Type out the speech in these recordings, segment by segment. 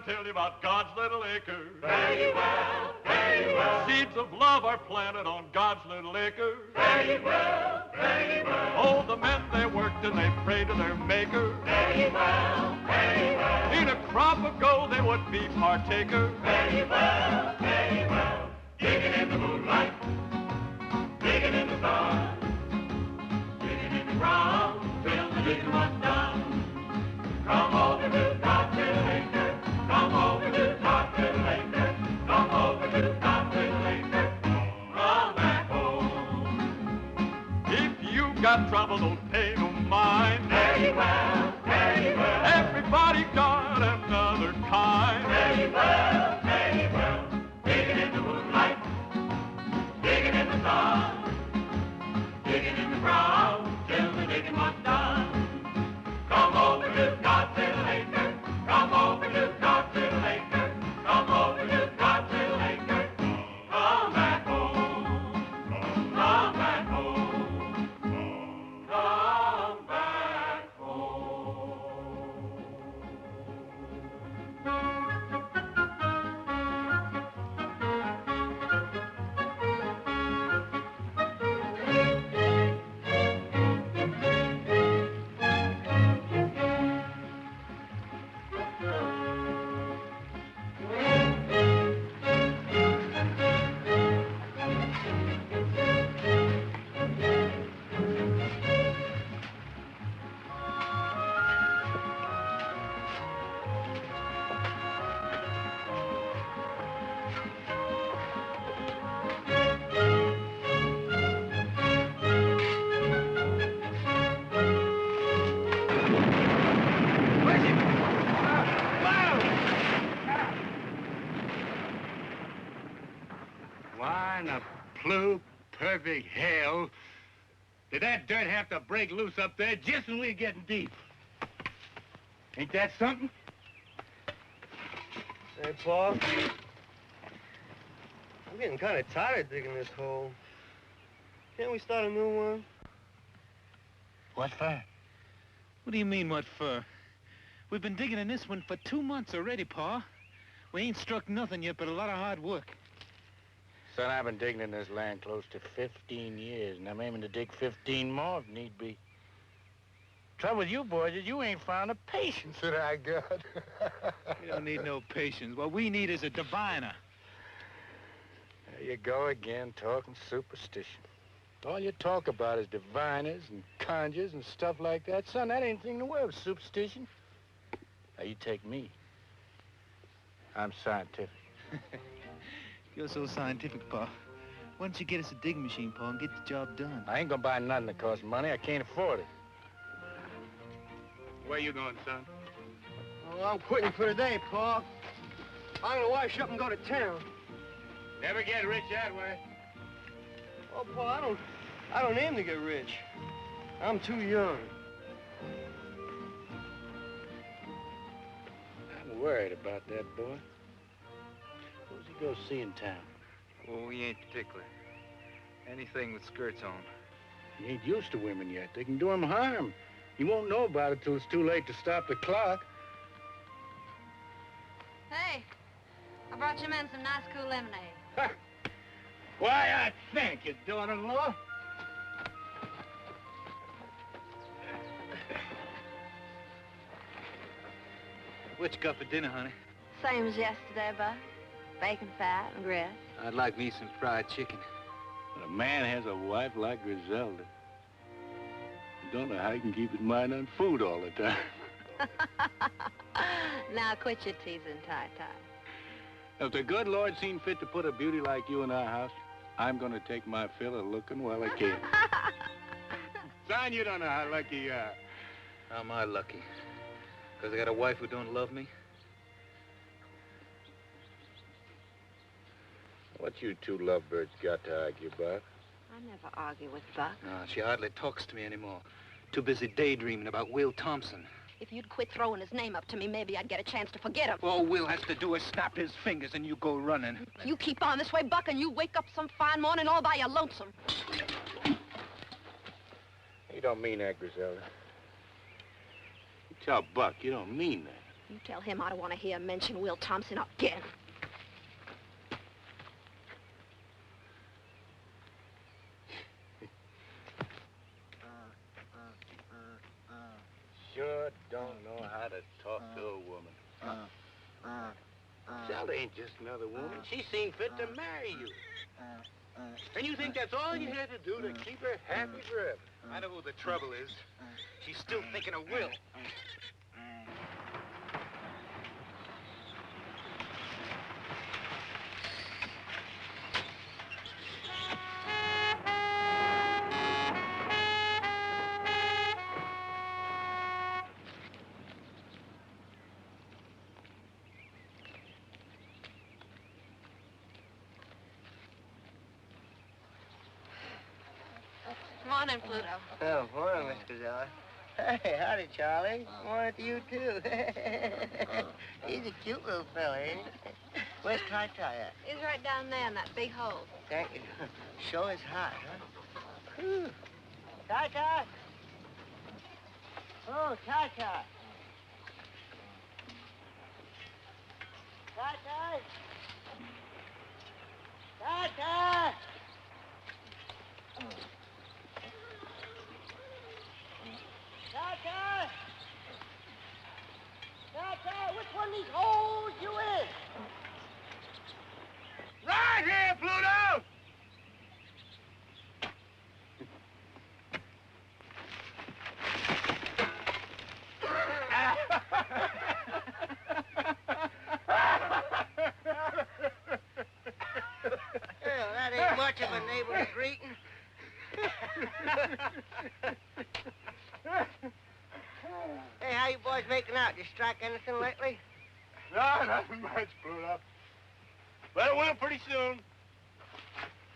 gonna tell you about God's little acre. Fare ye well, fare ye well. Seeds of love are planted on God's little acre. Fare ye well, fare ye well. Oh, the men, they worked and they prayed to their maker. Fare ye well, fare ye well. In a crop of gold they would be partaker. Fare ye well, fare ye well. Digging in the moonlight, digging in the sun, digging in the ground till the digging was done. Come over to God's little acre, come over to God's little acre, come over to God's little acre, come back home. If you got trouble, don't pay no mind. Fare ye well, fare ye well. Everybody got another kind. Fare ye well, fare ye well. Digging in the moonlight, digging in the sun, digging in the ground till the digging was done. Come over to God's little acre, come over to God's little acre, come over to God's little acre, come back home, come back home, come back home. Why in the perfect hell did that dirt have to break loose up there just when we were getting deep? Ain't that something? Hey, Paul. I'm getting kind of tired digging this hole. Can't we start a new one? What for? What do you mean, what for? We've been digging in this one for 2 months already, Pa. We ain't struck nothing yet but a lot of hard work. Son, I've been digging in this land close to 15 years, and I'm aiming to dig 15 more if need be. Trouble with you boys is you ain't found the patience that I got. We don't need no patience. What we need is a diviner. There you go again, talking superstition. All you talk about is diviners and conjures and stuff like that. Son, that ain't anything to wear with superstition. Now, you take me. I'm scientific. You're so scientific, Pa. Why don't you get us a digging machine, Pa, and get the job done? I ain't gonna buy nothing that costs money. I can't afford it. Where you going, son? Oh, I'm quitting for today, Paul. I'm gonna wash up and go to town. Never get rich that way. Oh, Paul, I don't aim to get rich. I'm too young. I'm worried about that boy. Who's he go see in town? Oh, he ain't particular. Anything with skirts on. He ain't used to women yet. They can do him harm. He won't know about it till it's too late to stop the clock. Hey, I brought you men some nice cool lemonade. Ha! Why, I thank you, daughter-in-law. What you got for dinner, honey? Same as yesterday, Buck. Bacon fat and grits. I'd like me some fried chicken. When a man has a wife like Griselda, you don't know how he can keep his mind on food all the time. Now quit your teasing, Ty-Ty. If the good Lord seen fit to put a beauty like you in our house, I'm gonna take my fill of looking while I can. Son, you don't know how lucky you are. How am I lucky? Because I got a wife who don't love me? What you two lovebirds got to argue about? I never argue with Buck. No, she hardly talks to me anymore. Too busy daydreaming about Will Thompson. If you'd quit throwing his name up to me, maybe I'd get a chance to forget him. All Will has to do is snap his fingers and you go running. You keep on this way, Buck, and you wake up some fine morning all by your lonesome. You don't mean that, Griselda. You tell Buck you don't mean that. You tell him I don't want to hear him mention Will Thompson again. Sure don't know how to talk to a woman. Zelda ain't just another woman. She seen fit to marry you. And you think that's all you had to do to keep her happy forever? I know who the trouble is. She's still thinking of Will. Morning, Pluto. Oh, morning, Miss Gazella. Hey, howdy, Charlie. Morning to you, too. He's a cute little fella, ain't he? Where's Ty-Ty at? He's right down there in that big hole. Thank you. Sure is hot, huh? Whew. Ty-Ty! Oh, Ty-Ty! Ty-Ty! Ty-Ty! Ty-Ty! Ty-Ty, which one of these holes you in? Right here, Pluto! Well, that ain't much of a neighbor's greeting. Hey, how you boys making out? You strike anything lately? No, nothing much, Pluto. But it will pretty soon.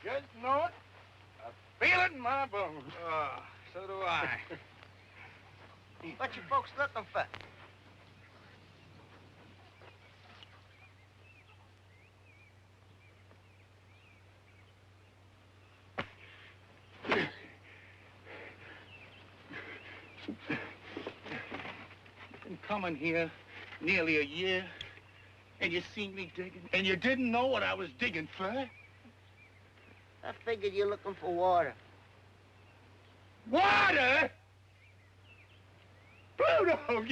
Just know it. I feel it in my bones. Oh, so do I. What you folks looking for? Been coming here nearly a year, and you seen me digging, and you didn't know what I was digging for. I figured you're looking for water. Water? Pluto,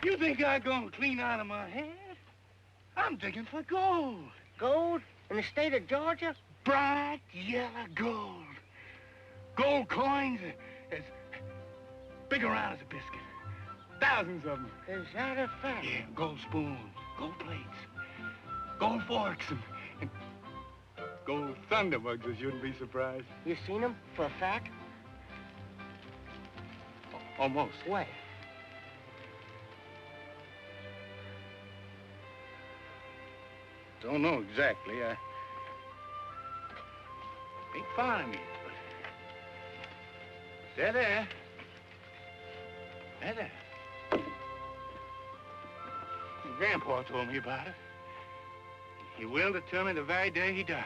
you think I'm gonna clean out of my head? I'm digging for gold. Gold? In the state of Georgia? Bright yellow gold. Gold coins as big around as a biscuit. Thousands of them. Is that a fact? Yeah, gold spoons, gold plates, gold forks, and gold thunderbugs, I shouldn't be surprised. You seen them for a fact? Almost. Where? Don't know exactly. I ain't found them yet, but they're there. They're there. Grandpa told me about it. He willed to tell me the very day he died.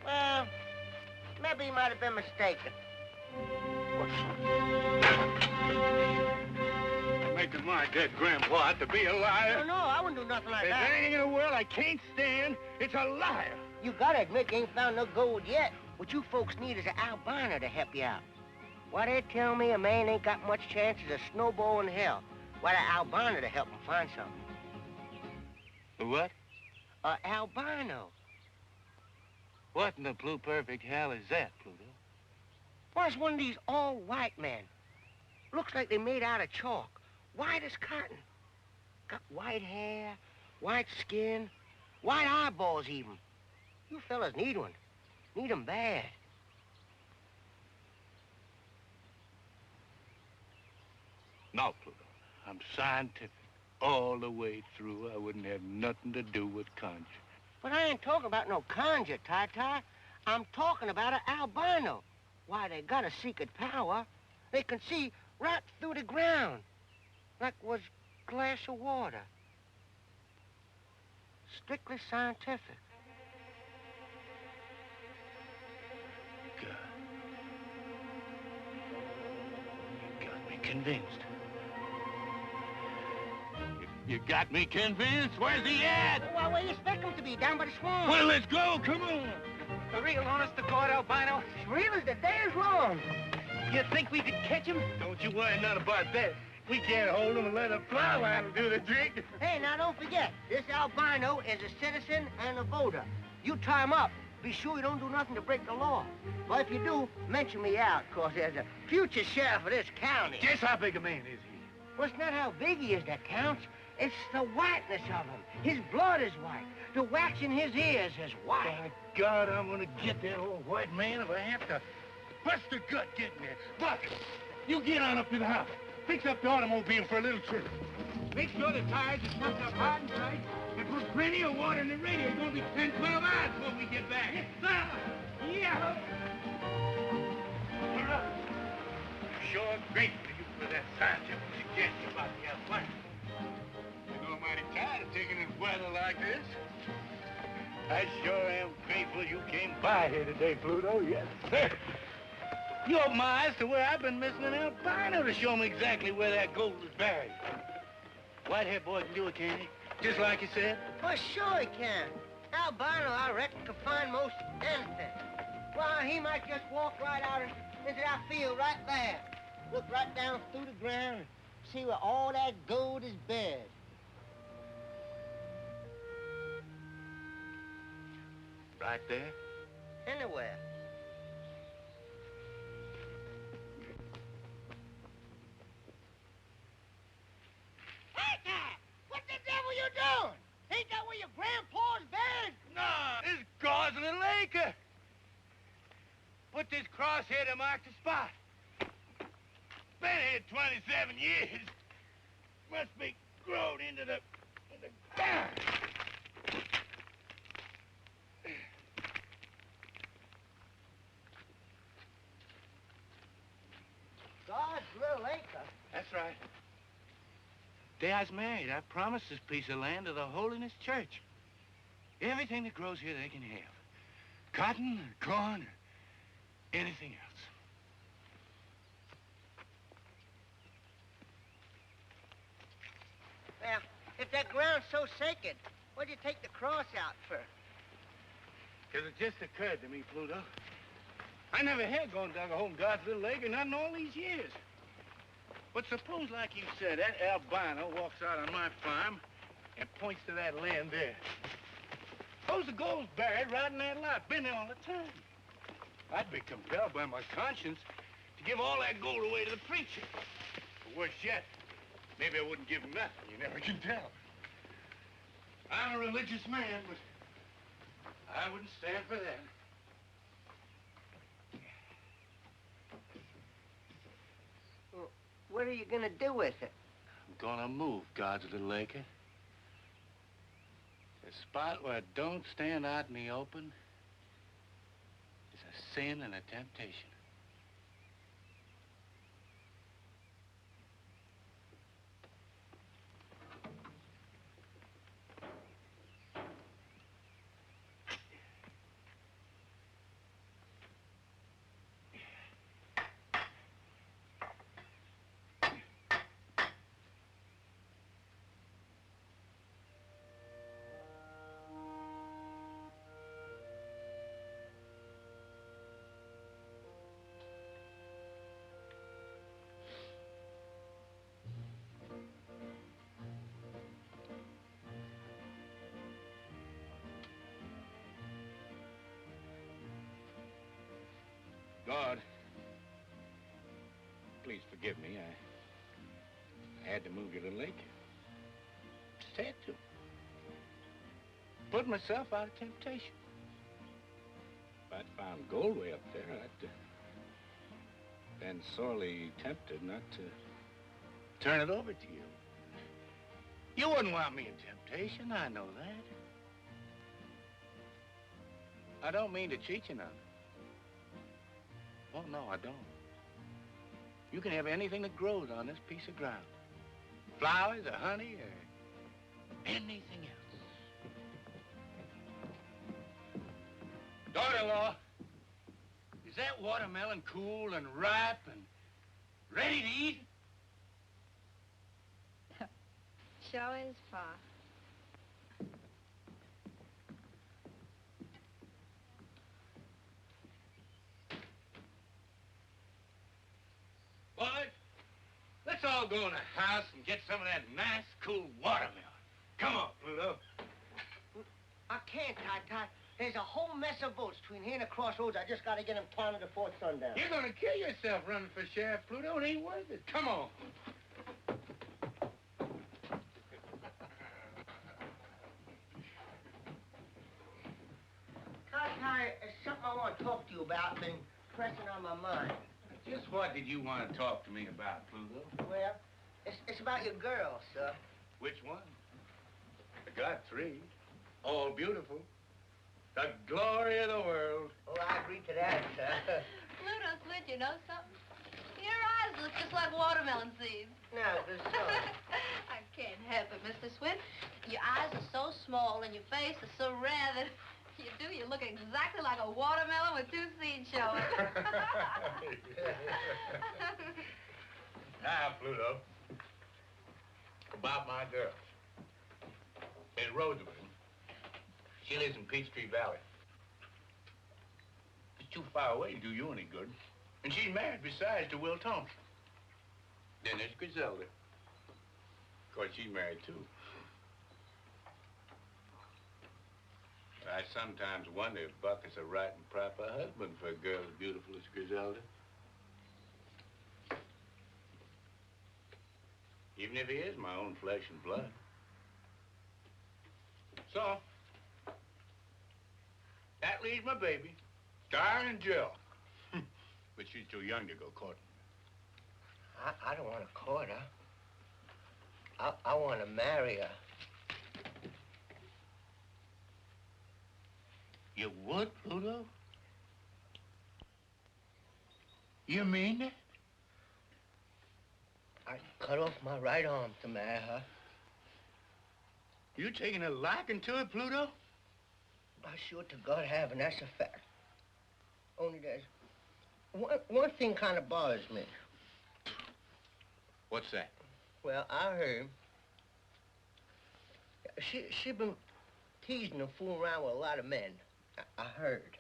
Well, maybe he might have been mistaken. Making my dead grandpa out to be a liar. No, I wouldn't do nothing like If that. there's anything in the world I can't stand, it's a liar. You gotta admit you ain't found no gold yet. What you folks need is an albino to help you out. Why, they tell me a man ain't got much chance as a snowball in hell. Why, the albino to help him find something. What? Albino. What in the blue perfect hell is that, Pluto? Well, it's one of these all-white men. Looks like they made out of chalk. White as cotton. Got white hair, white skin, white eyeballs even. You fellas need one. Need 'em bad. No, Pluto. I'm scientific all the way through. I wouldn't have nothing to do with conjure. But I ain't talking about no conjure, Ty-Ty. I'm talking about an albino. Why, they got a secret power. They can see right through the ground. Like was glass of water. Strictly scientific. God. You got me convinced. You got me convinced? Where's he at? Well, where you expect him to be? Down by the swamp. Well, let's go. Come on. The real honest to God, albino. As real as the day is long. You think we could catch him? Don't you worry none about that. We can't hold him and let a fly line do the trick. Hey, now don't forget, this albino is a citizen and a voter. You tie him up. Be sure you don't do nothing to break the law. Well, if you do, mention me out, cause there's a future sheriff of this county. Just how big a man is he? Well, it's not how big he is that counts. It's the whiteness of him. His blood is white. The wax in his ears is white. By God, I'm gonna get that old white man if I have to bust a gut getting there. Buck, you get on up to the house. Fix up the automobile for a little trip. Make sure the tires are stuck up hard and tight, and put plenty of water in the radio. It's gonna be 10, 12 hours before we get back. Yes, sir. Yeah. All right. I'm sure grateful to you for that scientific suggestion about the albino. You know, I'm mighty tired of taking this weather like this. I sure am grateful you came by here today, Pluto. Yes, sir. You opened my eyes to where I've been missing an albino to show me exactly where that gold was buried. White-haired boy can do it, can't he? Just like you said? Well, sure he can. Albino, I reckon, can find most anything. Well, he might just walk right out into that field right there. Look right down through the ground and see where all that gold is buried. Right there? Anywhere. Hey, there! What the devil you doing? Ain't that where your grandpa's buried? No, this is God's little acre. Put this crosshair to mark the spot. Been here 27 years. Must be grown into the ground. God's little acre. That's right. Day I was married, I promised this piece of land to the Holiness Church. Everything that grows here they can have. Cotton, corn, anything else. Well, if that ground's so sacred, what'd you take the cross out for? Because it just occurred to me, Pluto. I never had gone dug a hole in God's little acre, not in all these years. But suppose, like you said, that albino walks out on my farm and points to that land there. Suppose the gold's buried right in that lot. Been there all the time. I'd be compelled by my conscience to give all that gold away to the preacher. Or worse yet, maybe I wouldn't give him nothing. You never can tell. I'm a religious man, but I wouldn't stand for that. Well, what are you gonna do with it? I'm gonna move God's little acre. A spot where it don't stand out in the open is a sin and a temptation. God, please forgive me. I had to move your little acre. Just had to. Put myself out of temptation. If I'd found gold way up there, I'd been sorely tempted not to turn it over to you. You wouldn't want me in temptation, I know that. I don't mean to cheat you none. Oh, no, I don't. You can have anything that grows on this piece of ground. Flowers or honey or anything else. Daughter-in-law, is that watermelon cool and ripe and ready to eat? Sure is, Pa. Boys, let's all go in the house and get some of that nice, cool watermelon. Come on, Pluto. I can't, Ty. There's a whole mess of votes between here and the crossroads. I just gotta get them counted before sundown. You're gonna kill yourself running for sheriff, Pluto. It ain't worth it. Come on. Ty, there's something I want to talk to you about. Been pressing on my mind. Just what did you want to talk to me about, Pluto? Well, it's about your girl, sir. Which one? I got 3. All beautiful. The glory of the world. Oh, I agree to that, sir. Pluto, Switch, you know something? Your eyes look just like watermelon seeds. No, this so. I can't help it, Mr. Swin. Your eyes are so small and your face is so rare that you look exactly like a watermelon with 2 seeds showing. Now, Pluto, about my girl. In Roosevelt. She lives in Peachtree Valley. It's too far away to do you any good. And she's married, besides, to Will Thompson. Then there's Griselda. Of course, she's married, too. I sometimes wonder if Buck is a right and proper husband for a girl as beautiful as Griselda. Even if he is my own flesh and blood. So, that leaves my baby, darling Jill. But she's too young to go courting. I don't want to court her. I want to marry her. You would, Pluto? You mean that? I'd cut off my right arm to marry her. You taking a liking to it, Pluto? I sure to God have, and that's a fact. Only there's one thing kind of bothers me. What's that? Well, I heard she been teasing and fooling around with a lot of men. I heard.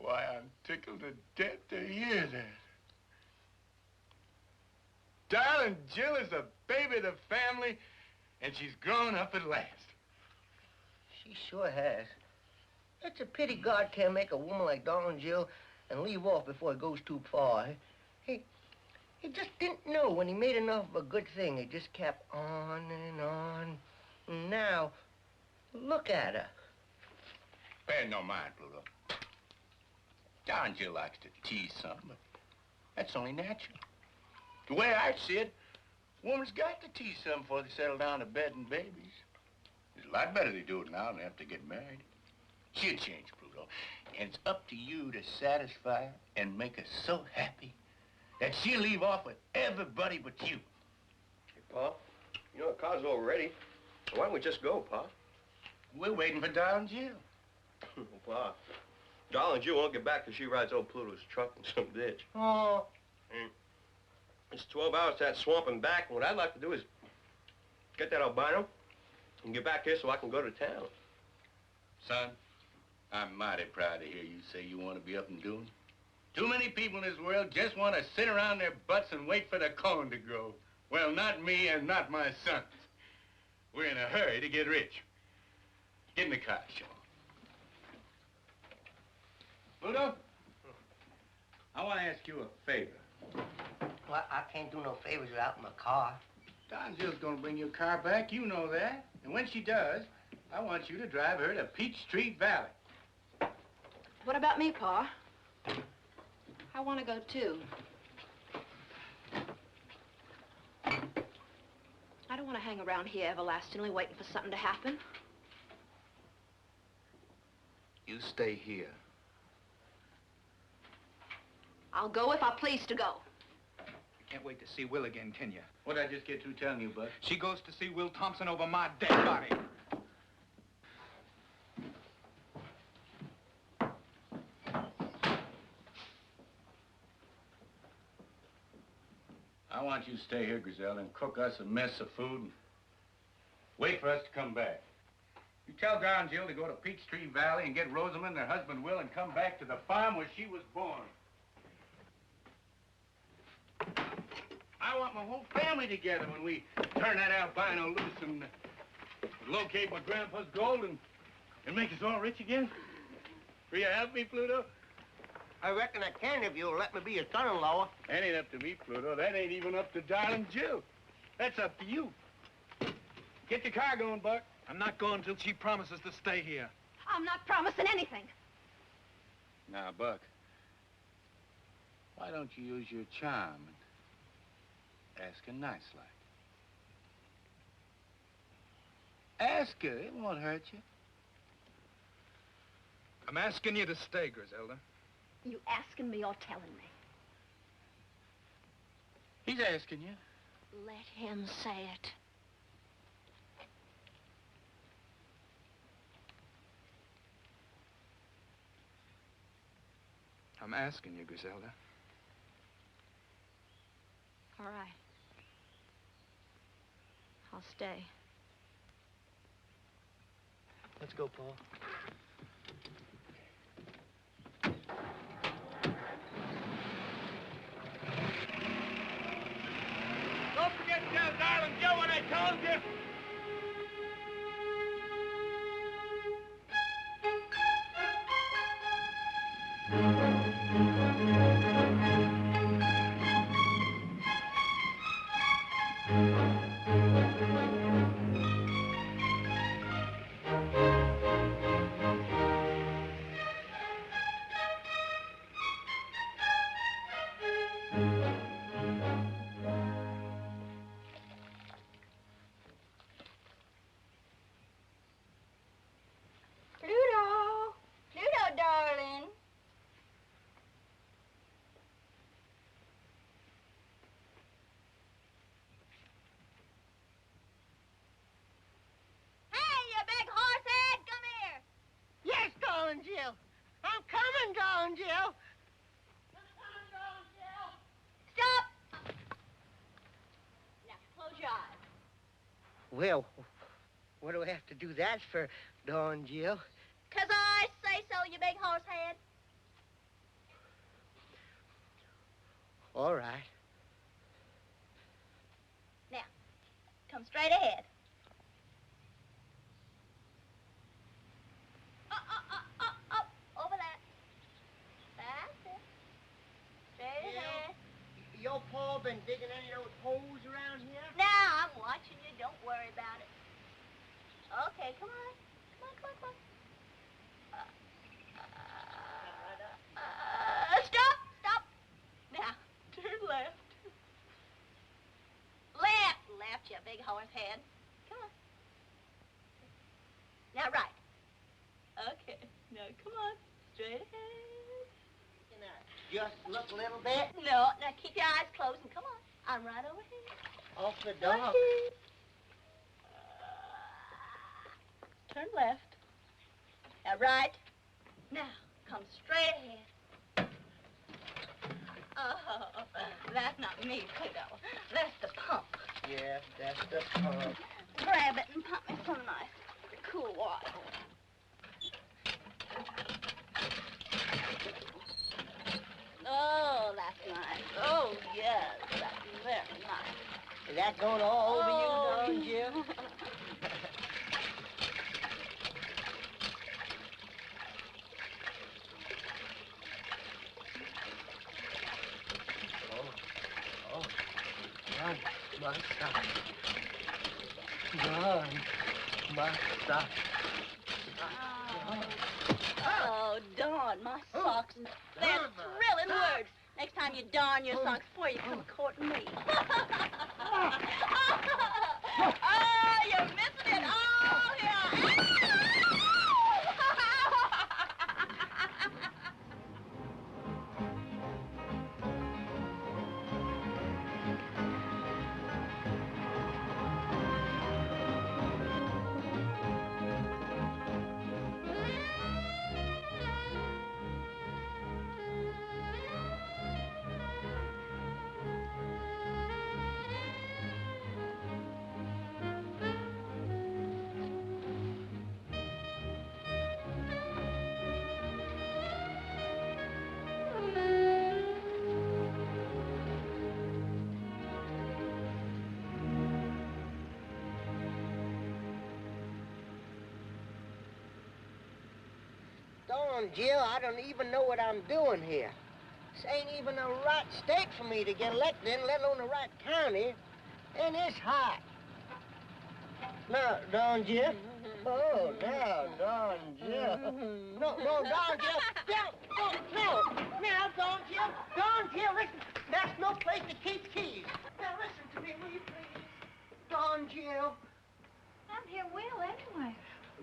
Why, I'm tickled to death to hear that. Darling Jill is the baby of the family, and she's grown up at last. She sure has. It's a pity God can't make a woman like darling Jill and leave off before it goes too far. He just didn't know when he made enough of a good thing. He just kept on and on. And now, look at her. Pay no mind, Pluto. Darling Jill likes to tease some, but that's only natural. The way I see it, woman's got to tease some before they settle down to bed and babies. It's a lot better they do it now than have to get married. She'll change, Pluto. And it's up to you to satisfy her and make her so happy that she'll leave off with everybody but you. Hey, Pa, you know the car's all ready. Why don't we just go, Pa? We're waiting for Darling Jill. Pa, darling Jill won't get back till she rides old Pluto's truck in some ditch. Oh. It's 12 hours to that swamp and back, and what I'd like to do is get that albino and get back here so I can go to town. Son, I'm mighty proud to hear you say you want to be up and doing. Too many people in this world just want to sit around their butts and wait for the corn to grow. Well, not me and not my sons. We're in a hurry to get rich. Get in the car, Sean. Pluto, I want to ask you a favor. Well, I can't do no favors without my car. Don Jill's gonna bring your car back, you know that. And when she does, I want you to drive her to Peachtree Valley. What about me, Pa? I want to go, too. I don't want to hang around here everlastingly waiting for something to happen. You stay here. I'll go if I please to go. Can't wait to see Will again, can you? What did I just get through telling you, Bud? She goes to see Will Thompson over my dead body. I want you to stay here, Griselda, and cook us a mess of food and wait for us to come back. You tell Don Jill to go to Peachtree Valley and get Rosamond and her husband Will and come back to the farm where she was born. I want my whole family together when we turn that albino loose and locate my grandpa's gold and make us all rich again. Will you help me, Pluto? I reckon I can if you'll let me be your son-in-law. That ain't up to me, Pluto. That ain't even up to darling Jill. That's up to you. Get your car going, Buck. I'm not going till she promises to stay here. I'm not promising anything. Now, Buck, why don't you use your charm and ask her nice like? Ask her. It won't hurt you. I'm asking you to stay, Griselda. You asking me or telling me? He's asking you. Let him say it. I'm asking you, Griselda. All right. I'll stay. Let's go, Paul. Don't forget to tell darling Joe what I told you. Pluto! Pluto, darling. Hey, you big horse head, come here. Yes, darling Jill. I'm coming, darling Jill. Stop! Now, close your eyes. Well, what do I have to do that for, darling Jill? 'Cause I say so, you big horse head. All right. Now, come straight ahead. Up, over that. That's it. Straight ahead. Your pa been digging any of those holes around here? Now, I'm watching you. Don't worry about it. Okay, come on. Come on. Stop. Now, turn left. Left, you big horse head. Come on. Now, right. Okay, now, come on. Straight ahead. Just look a little bit. No, now keep your eyes closed and come on. I'm right over here. Off the dock. Turn left. Now, right. Now, come straight ahead. Oh, that's not me, Pluto. That's the pump. Yeah, that's the pump. Grab it and pump me some nice, cool water. Oh, that's nice. Oh, yes, that's very nice. Is that going all over you, darling Jill? My sock. My sock. Oh, darn my socks. They're thrilling words. Next time you darn your socks before you come courting me. Oh, you're missing it all here. Don Jill, I don't even know what I'm doing here. This ain't even the right state for me to get elected in, let alone the right county. And it's hot. No, Don Jill. Oh, no, Don Jill. No, Don Jill. No, Don Jill. Don Jill, listen. That's no place to keep keys. Now, listen to me, will you please? Don Jill. I'm here, Will, anyway.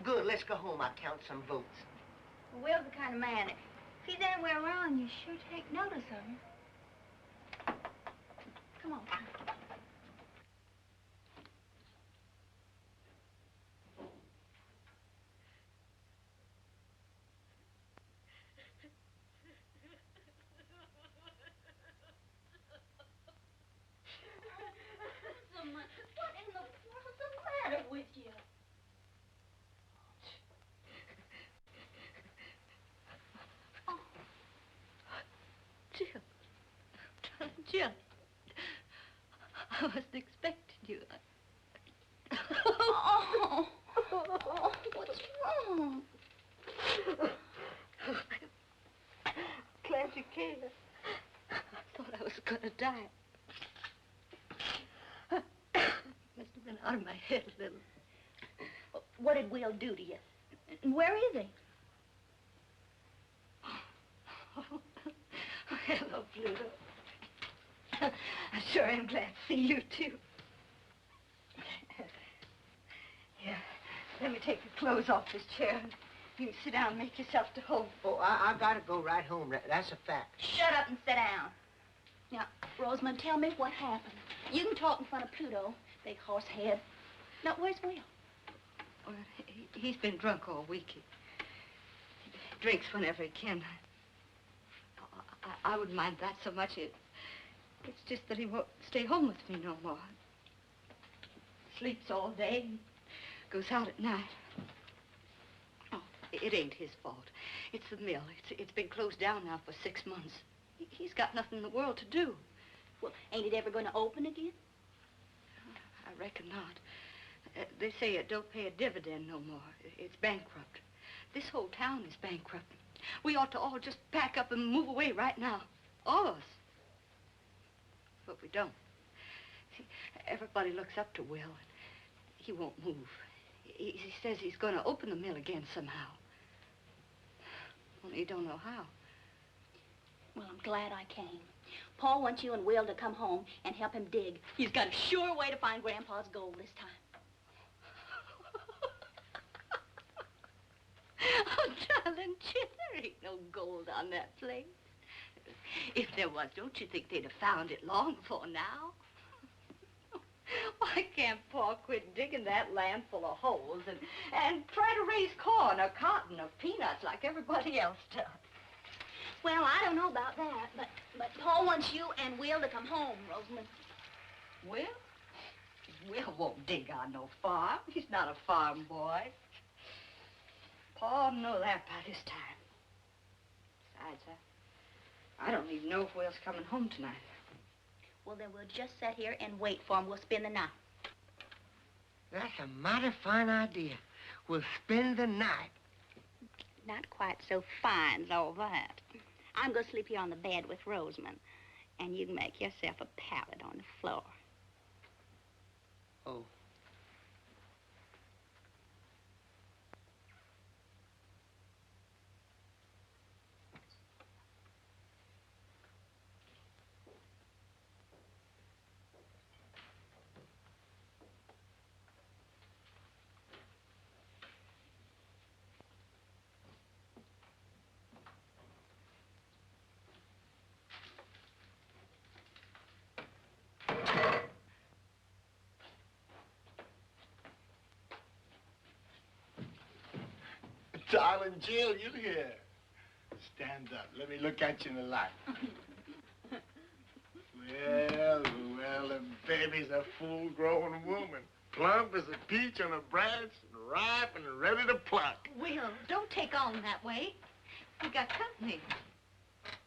Good, let's go home. I'll count some votes. Will's the kind of man, if he's anywhere around, you sure take notice of him. Come on. What in the world's the matter with you? Oh. Jill. Jill. I wasn't expecting you. Oh. What's wrong? Glad you came. I thought I was going to die. Must have been out of my head a little. What did Will do to you? And where is he? Oh, hello, Pluto. I sure am glad to see you, too. Here, let me take your clothes off this chair. You can sit down and make yourself to home. Oh, I gotta go right home. That's a fact. Shut up and sit down. Now, Rosamond, tell me what happened. You can talk in front of Pluto, big horse head. Now, where's Will? Well, he's been drunk all week. He drinks whenever he can. I wouldn't mind that so much. It's just that he won't stay home with me no more. Sleeps all day and goes out at night. Oh, it ain't his fault. It's the mill. It's been closed down now for 6 months. He's got nothing in the world to do. Well, ain't it ever going to open again? I reckon not. They say it don't pay a dividend no more. It's bankrupt. This whole town is bankrupt. We ought to all just pack up and move away right now. All of us. But we don't. See, everybody looks up to Will, and he won't move. He says he's going to open the mill again somehow. Only he don't know how. Well, I'm glad I came. Paul wants you and Will to come home and help him dig. He's got a sure way to find Grandpa's gold this time. Oh, darling Jim, there ain't no gold on that place. If there was, don't you think they'd have found it long before now? Why can't Paul quit digging that land full of holes and try to raise corn or cotton or peanuts like everybody else does? Well, I don't know about that, but Paul wants you and Will to come home, Rosamond. Will? Will won't dig on no farm. He's not a farm boy. Paul know that by this time. Besides, I don't even know if Will's coming home tonight. Well, then we'll just sit here and wait for him. We'll spend the night. That's a mighty fine idea. We'll spend the night. Not quite so fine as all that. I'm going to sleep here on the bed with Rosamond, and you can make yourself a pallet on the floor. Oh. Darling Jill, you here. Stand up. Let me look at you in the light. Well, the baby's a full-grown woman. Plump as a peach on a branch, ripe and ready to pluck. Will, don't take on that way. We got company.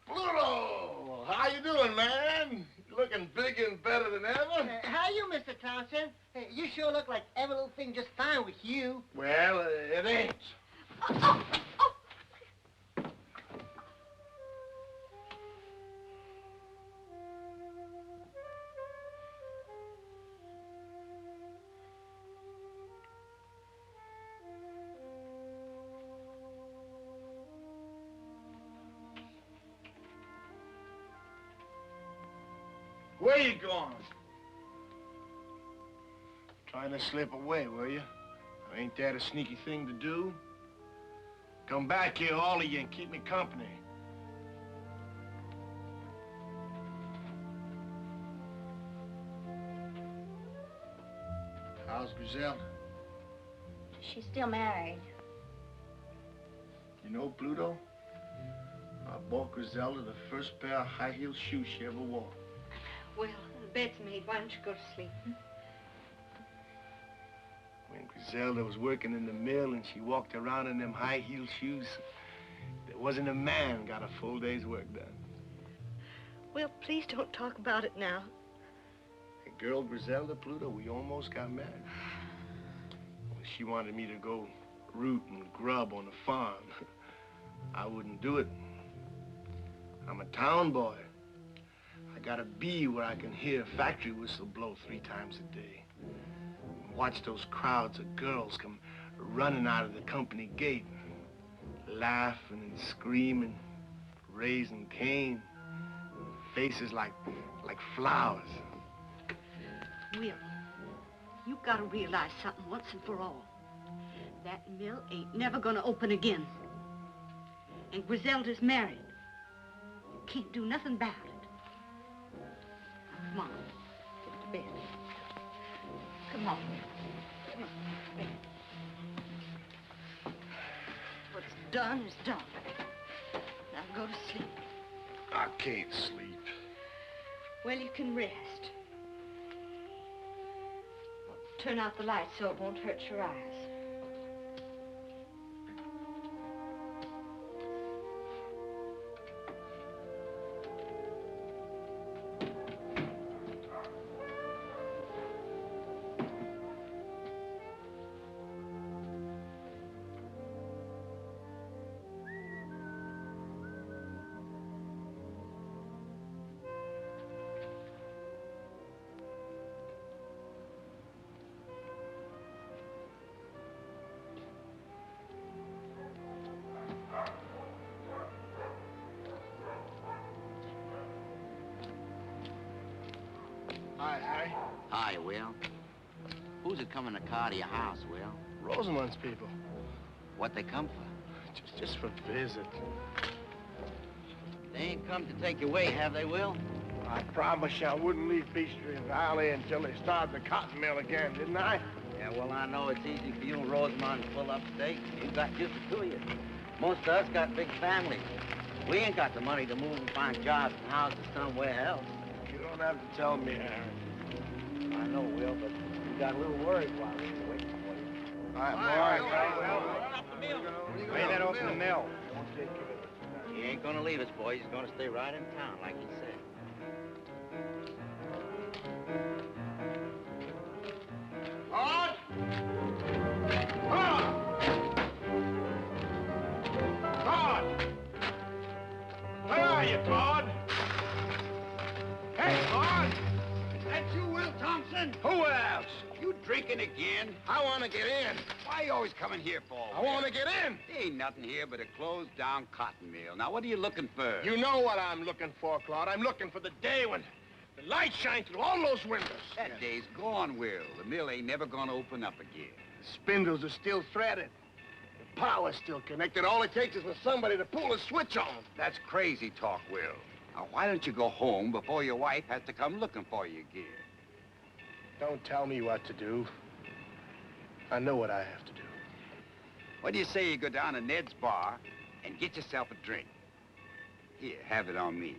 Pluto! How you doing, man? You looking bigger and better than ever? How you, Mr. Townsend? You sure look like every little thing just fine with you. Well, it ain't. Oh. Where you going? Trying to slip away, were you? Ain't that a sneaky thing to do? Come back here, all of you, and keep me company. How's Griselda? She's still married. You know, Pluto, I bought Griselda the first pair of high-heel shoes she ever wore. Well, the bed's made. Why don't you go to sleep? When Griselda was working in the mill and she walked around in them high-heel shoes, there wasn't a man got a full day's work done. Well, please don't talk about it now. And girl Griselda, Pluto, we almost got married. Well, she wanted me to go root and grub on the farm. I wouldn't do it. I'm a town boy. I gotta be where I can hear a factory whistle blow 3 times a day. Watch those crowds of girls come running out of the company gate, laughing and screaming, raising Cain, faces like flowers. Will, you've got to realize something once and for all. That mill ain't never gonna open again. And Griselda's married. You can't do nothing about it. Now, come on, get to bed. Come on. Come on, bed. What's done is done. Now go to sleep. I can't sleep. Well, you can rest. Turn out the light so it won't hurt your eyes. Hi, Harry. Hi, Will. Who's it coming to car to your house, Will? Rosamund's people. What they come for? Just for visit. They ain't come to take you away, have they, Will? I promised you I wouldn't leave Peachtree Valley until they started the cotton mill again, didn't I? Yeah, well, I know it's easy for you and Rosamond to pull up stakes. You got just the two of you. Most of us got big families. We ain't got the money to move and find jobs and houses somewhere else. You don't have to tell me, Harry. I know, Will, but we got a little worried while we were waiting for you. All right, boy. Lay that open the mill. Won't take care of it. He ain't gonna leave us, boys. He's gonna stay right in town, like he said. Claude! Claude! Claude! Where are you, Claude? Hey, Claude! Is that you, Will Thompson? Who else? You drinking again? I want to get in. Why you always coming here for? I want to get in. There ain't nothing here but a closed-down cotton mill. Now, what are you looking for? You know what I'm looking for, Claude. I'm looking for the day when the light shines through all those windows. That day's gone, Will. The mill ain't never gonna open up again. The spindles are still threaded. The power's still connected. All it takes is for somebody to pull a switch on. That's crazy talk, Will. Now, why don't you go home before your wife has to come looking for you again? Don't tell me what to do. I know what I have to do. What do you say you go down to Ned's bar and get yourself a drink? Here, have it on me.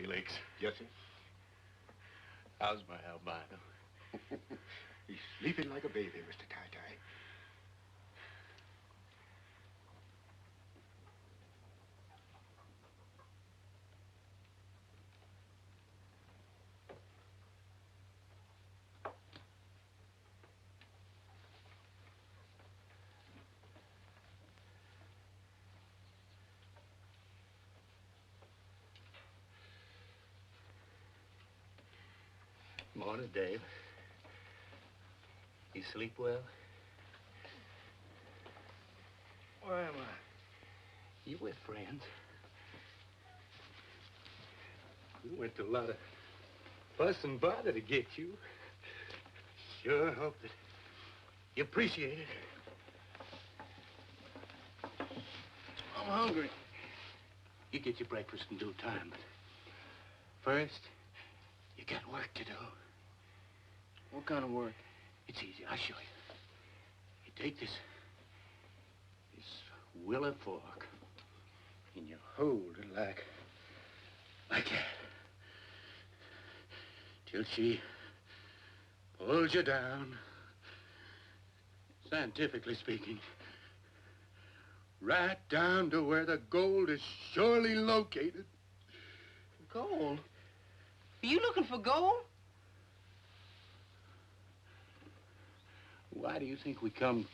Hey, Lakes. Yes, sir. How's my albino? He's sleeping like a baby, Mr. Tie-Tie. Morning, Dave. You sleep well? Where am I? You with friends? We went to a lot of fuss and bother to get you. Sure hope that you appreciate it. I'm hungry. You get your breakfast in due time, but first, you got work to do. What kind of work? It's easy. I'll show you. You take this willow fork, and you hold it like that, till she pulls you down. Scientifically speaking, right down to where the gold is surely located. Gold? Are you looking for gold? Why do you think we come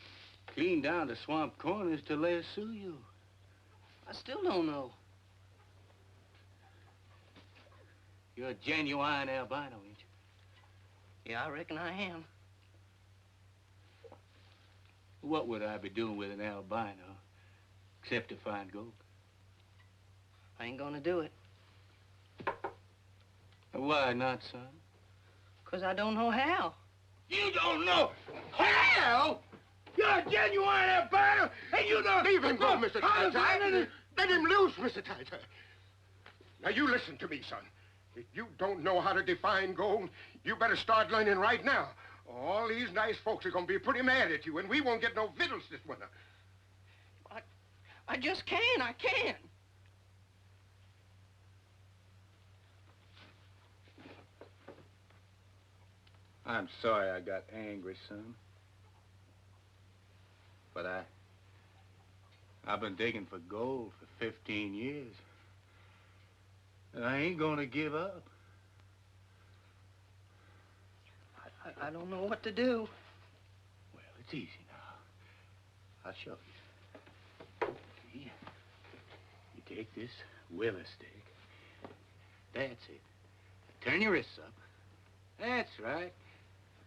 clean down to Swamp Corners to lasso you? I still don't know. You're a genuine albino, ain't you? Yeah, I reckon I am. What would I be doing with an albino except to find gold? I ain't gonna do it. Why not, son? 'Cause I don't know how. You don't know how? You're a genuine albino, and you don't... Leave him go, Mr. Tie-Tie. Let him loose, Mr. Tie-Tie. Now, you listen to me, son. If you don't know how to define gold, you better start learning right now. All these nice folks are going to be pretty mad at you, and we won't get no victuals this winter. I just can't. I can't. I'm sorry I got angry, son. But I've been digging for gold for 15 years. And I ain't gonna give up. I don't know what to do. Well, it's easy now. I'll show you. See? You take this willow stick. That's it. Turn your wrists up. That's right.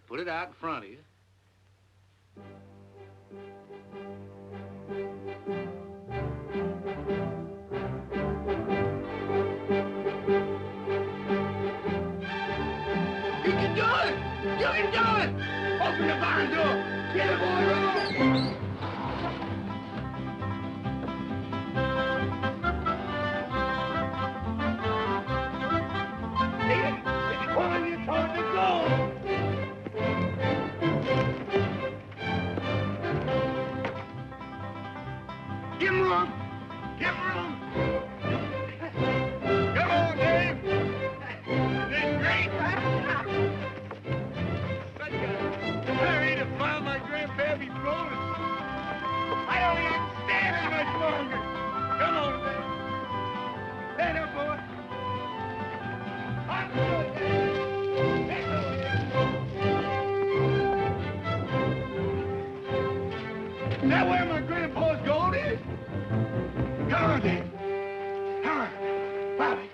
Put it out in front of you. You can do it! You can do it! Open the barn door! Get it, boy! It's pulling you toward the goal! Give him room! Give him room! Come on, Dave! This is great! Hurry to find my grandpappy bonus! I don't even stand it much longer! Come on, Dave! Stand up, boy! I'm good, Dave! That's over here! Is that where my grandpa's gold is? Come on, Dave. Come on. Bobby.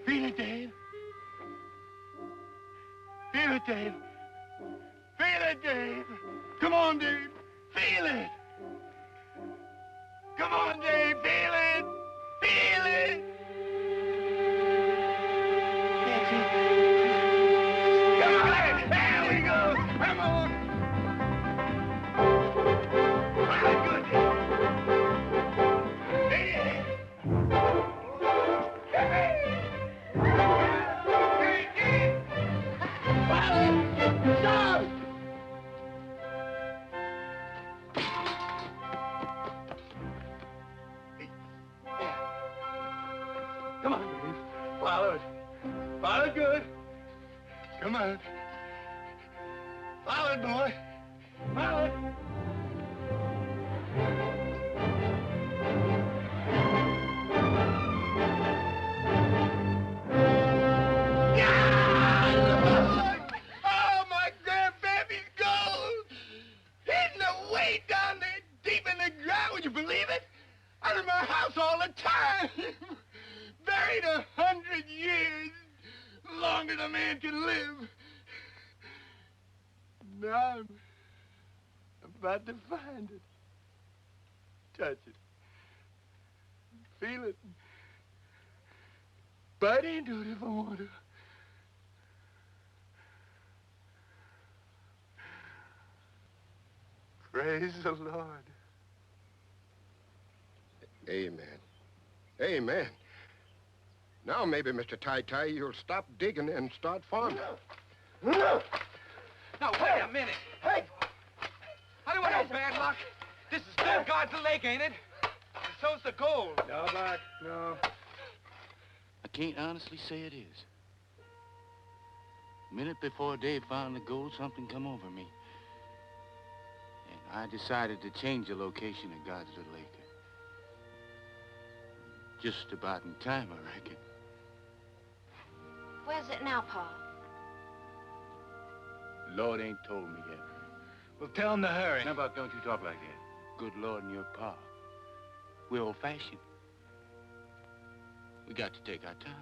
Feel it, Dave. Feel it, Dave. Feel it, Dave. Come on, Dave. Feel it. Come on, Dave. Feel it. Feel it. That's it. Come on. There we go. Come on. Well, good. Hey. Hey. Stop! Come on. Forward, boy. Forward. Oh, my grandbaby's gold! Hidden away down there deep in the ground, would you believe it? Out of my house all the time. Buried 100 years, longer than a man can live. Now I'm about to find it. Touch it. Feel it. Bite into it if I want to. Praise the Lord. Amen. Amen. Now maybe, Mr. Ty-Ty, you'll stop digging and start farming. No. Now, wait a minute. Hey! I don't want no bad luck. This is still God's lake, ain't it? And so's the gold. No, Buck, no. I can't honestly say it is. A minute before Dave found the gold, something come over me. And I decided to change the location of God's little acre. Just about in time, I reckon. Where's it now, Pa? Lord ain't told me yet. Well, tell him to hurry. Now, Buck, don't you talk like that. Good Lord and your Pa. We're old-fashioned. We got to take our time.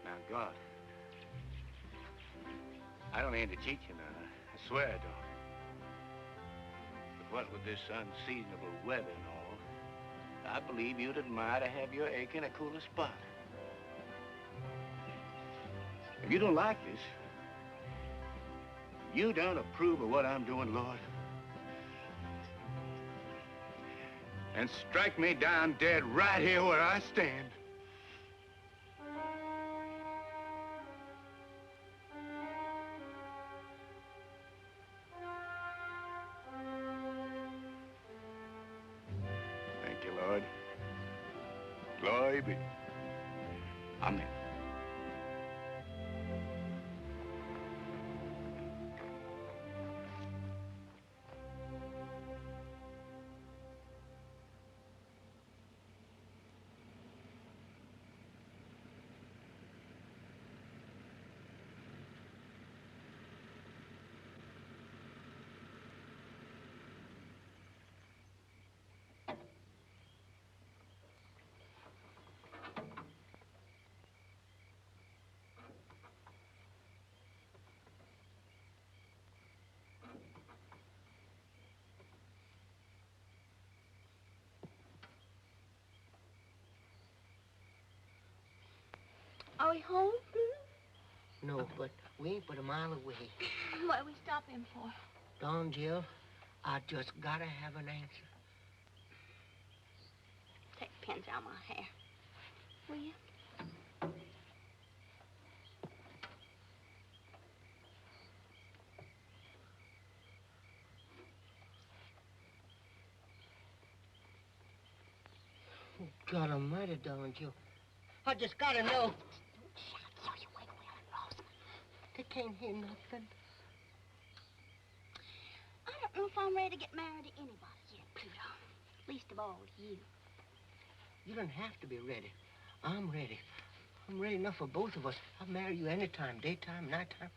Now, God, I don't aim to cheat you none. I swear I don't. But what with this unseasonable weather and all, I believe you'd admire to have your acre in a cooler spot. If you don't like this, you don't approve of what I'm doing, Lord, and strike me down dead right here where I stand. Thank you, Lord. Glory be. Amen. Are we home? No, but we ain't but a mile away. What are we stopping for? Don, Jill, I just gotta have an answer. Take the pins out of my hair. Will you? Oh, God almighty, Don, Jill. I just gotta know. So you wake Will and Rosa. They can't hear nothing. I don't know if I'm ready to get married to anybody yet, Pluto. Least of all to you. You don't have to be ready. I'm ready. I'm ready enough for both of us. I'll marry you anytime, daytime, nighttime,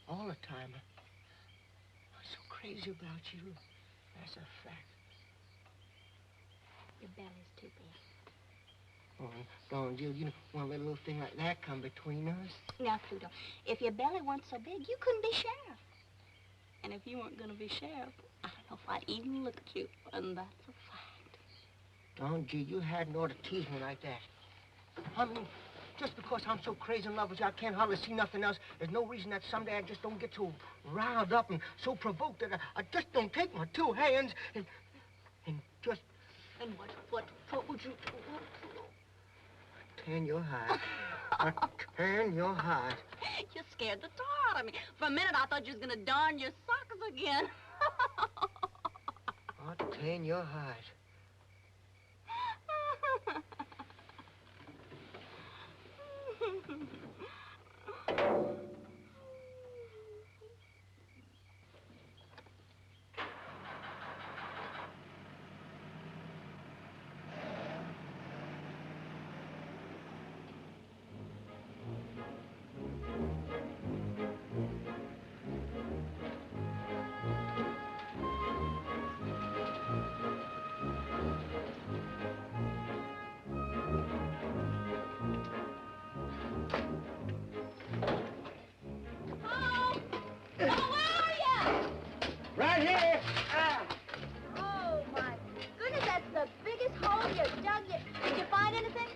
all the time. I'm so crazy about you. That's a fact. Your belly's too big. Oh, Don, Jill, you don't want to let a little thing like that come between us. Now, Pluto, if your belly weren't so big, you couldn't be sheriff. And if you weren't going to be sheriff, I don't know if I'd even look at you. And that's a fact. Oh, gee, you hadn't ought to tease me like that. I mean, just because I'm so crazy in love with you, I can't hardly see nothing else. There's no reason that someday I just don't get so riled up and so provoked that I just don't take my two hands and just... And what would you do? Tan your hide. Tan your hide. You scared the tar out of me. For a minute, I thought you was gonna darn your socks again. I'll tan your hide. Right here. Oh, my goodness, that's the biggest hole you dug yet. Did you find anything?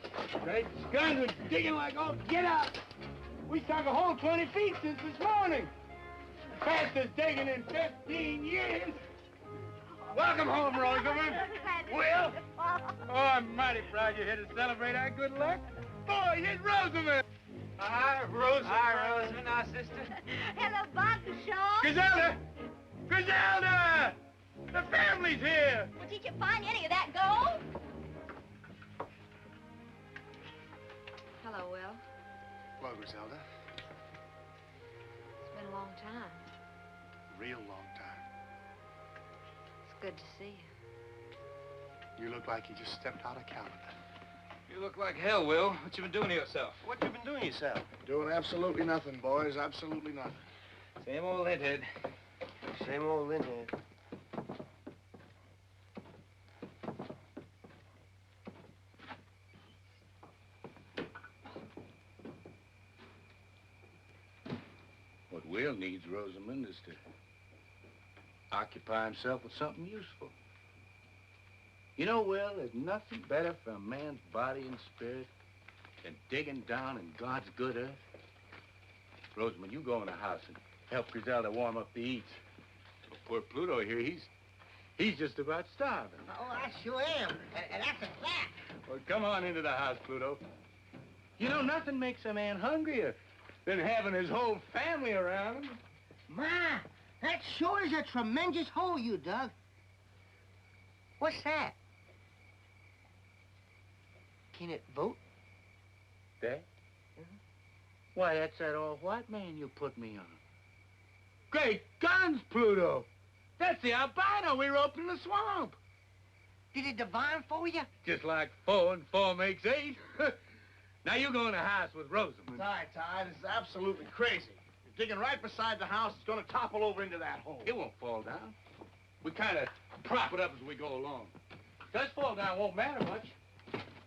Great guns was digging like all get out. We sunk a hole 20 feet since this morning. The fastest digging in 15 years. Welcome home, Rosamond. Will? Oh, I'm mighty proud you're here to celebrate our good luck. Boy, here's Rosamond. Hi, Rosamond. Hi, Rosamond, our sister. Hello, Bob, Shaw. Griselda! Griselda! The family's here. Well, did you find any of that gold? Hello, Will. Hello, Griselda. It's been a long time. Real long time. It's good to see you. You look like you just stepped out of Canada. You look like hell, Will. What you been doing to yourself? What you been doing yourself? Doing absolutely nothing, boys. Absolutely nothing. Same old linthead. Same old linthead. What Will needs, Rosamond, is to occupy himself with something useful. You know, Will, there's nothing better for a man's body and spirit than digging down in God's good earth. Rosamond, you go in the house and help Griselda warm up the eats. Poor Pluto here, he's just about starving. Oh, I sure am. And that's a fact. Well, come on into the house, Pluto. You know, nothing makes a man hungrier than having his whole family around him. My, that sure is a tremendous hole you dug. What's that? Can it vote? That? Why, that's that old white man you put me on. Great guns, Pluto! That's the albino we roped in the swamp. Did it divine for you? Just like 4 and 4 makes 8. Now you go in the house with Rosamond. Ty, this is absolutely crazy. You're digging right beside the house. It's going to topple over into that hole. It won't fall down. We kind of prop it up as we go along. If it does fall down, it won't matter much.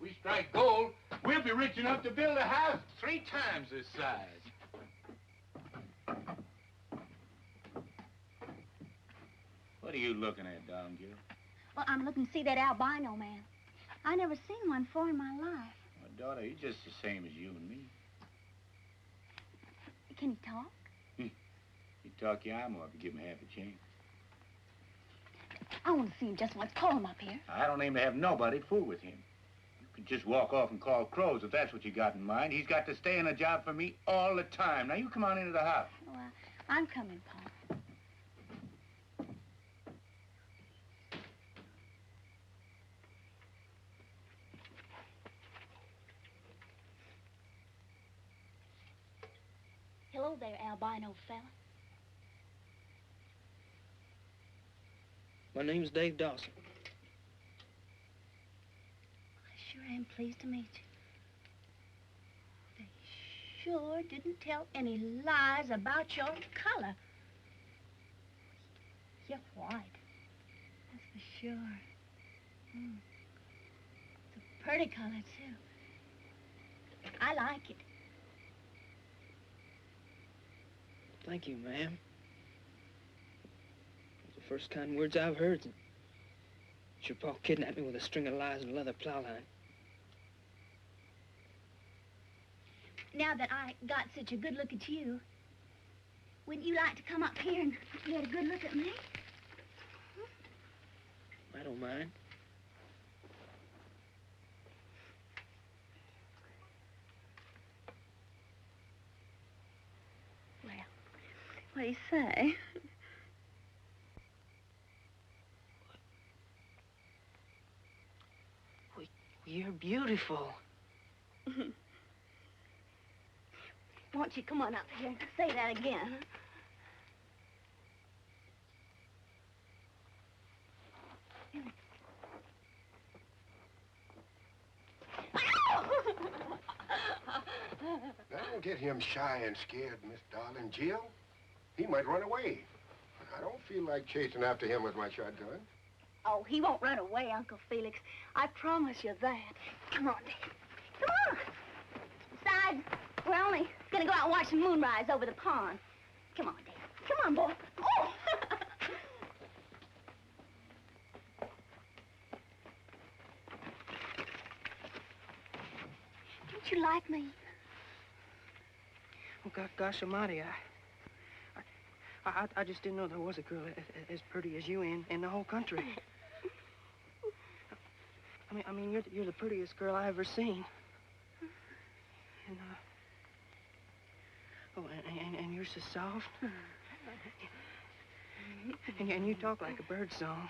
We strike gold, we'll be rich enough to build a house 3 times this size. What are you looking at, Don Gill? Well, I'm looking to see that albino man. I never seen one before in my life. My daughter, he's just the same as you and me. Can he talk? He'd talk your eye more if you give him half a chance. I want to see him just once. Call him up here. I don't aim to have nobody fool with him. You can just walk off and call crows if that's what you got in mind. He's got to stay in a job for me all the time. Now, you come on into the house. Oh, I'm coming, Pa. Hello there, albino fella. My name's Dave Dawson. I sure am pleased to meet you. They sure didn't tell any lies about your color. You're white. That's for sure. It's a pretty color, too. I like it. Thank you, ma'am. Those are the first kind words I've heard. Your pa kidnapped me with a string of lies and a leather plow line. Now that I got such a good look at you, wouldn't you like to come up here and get a good look at me? I don't mind. Well, what do you say? You're beautiful. Won't you come on up here and say that again? Don't get him shy and scared, Miss Darling Jill. He might run away. I don't feel like chasing after him with my shotgun. Oh, he won't run away, Uncle Felix. I promise you that. Come on, Dad. Come on. Besides, we're only gonna go out and watch the moonrise over the pond. Come on, Dad. Come on, boy. Oh! Don't you like me? Oh, gosh almighty, I just didn't know there was a girl as pretty as you in the whole country. I mean, you're the prettiest girl I ever seen. And, and you're so soft. And you talk like a bird song.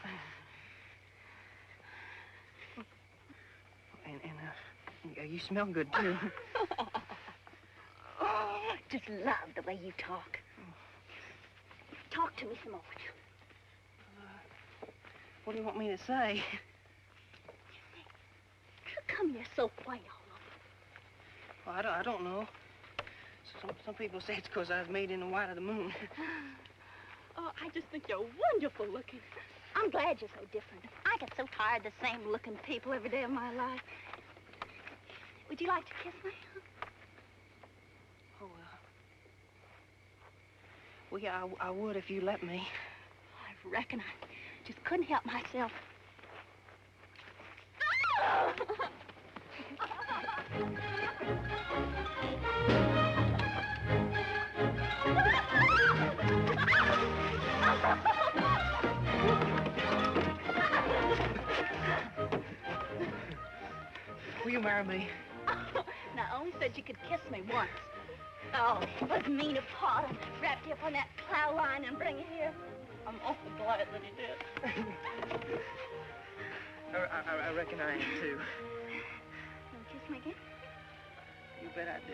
And you smell good, too. Oh, I just love the way you talk. Talk to me some more. What do you want me to say? How come you're so white all over? Well, I don't know. Some people say it's because I was made in the white of the moon. Oh, I just think you're wonderful looking. I'm glad you're so different. I get so tired of the same looking people every day of my life. Would you like to kiss me? Oh, well, yeah, I would if you let me. I reckon I just couldn't help myself. Will you marry me? Now, I only said you could kiss me once. Oh, it was mean of Pa to wrap you up on that plow line and bring you here. I'm awful glad that he did. I reckon I am, too. You want to kiss me again? You bet I do.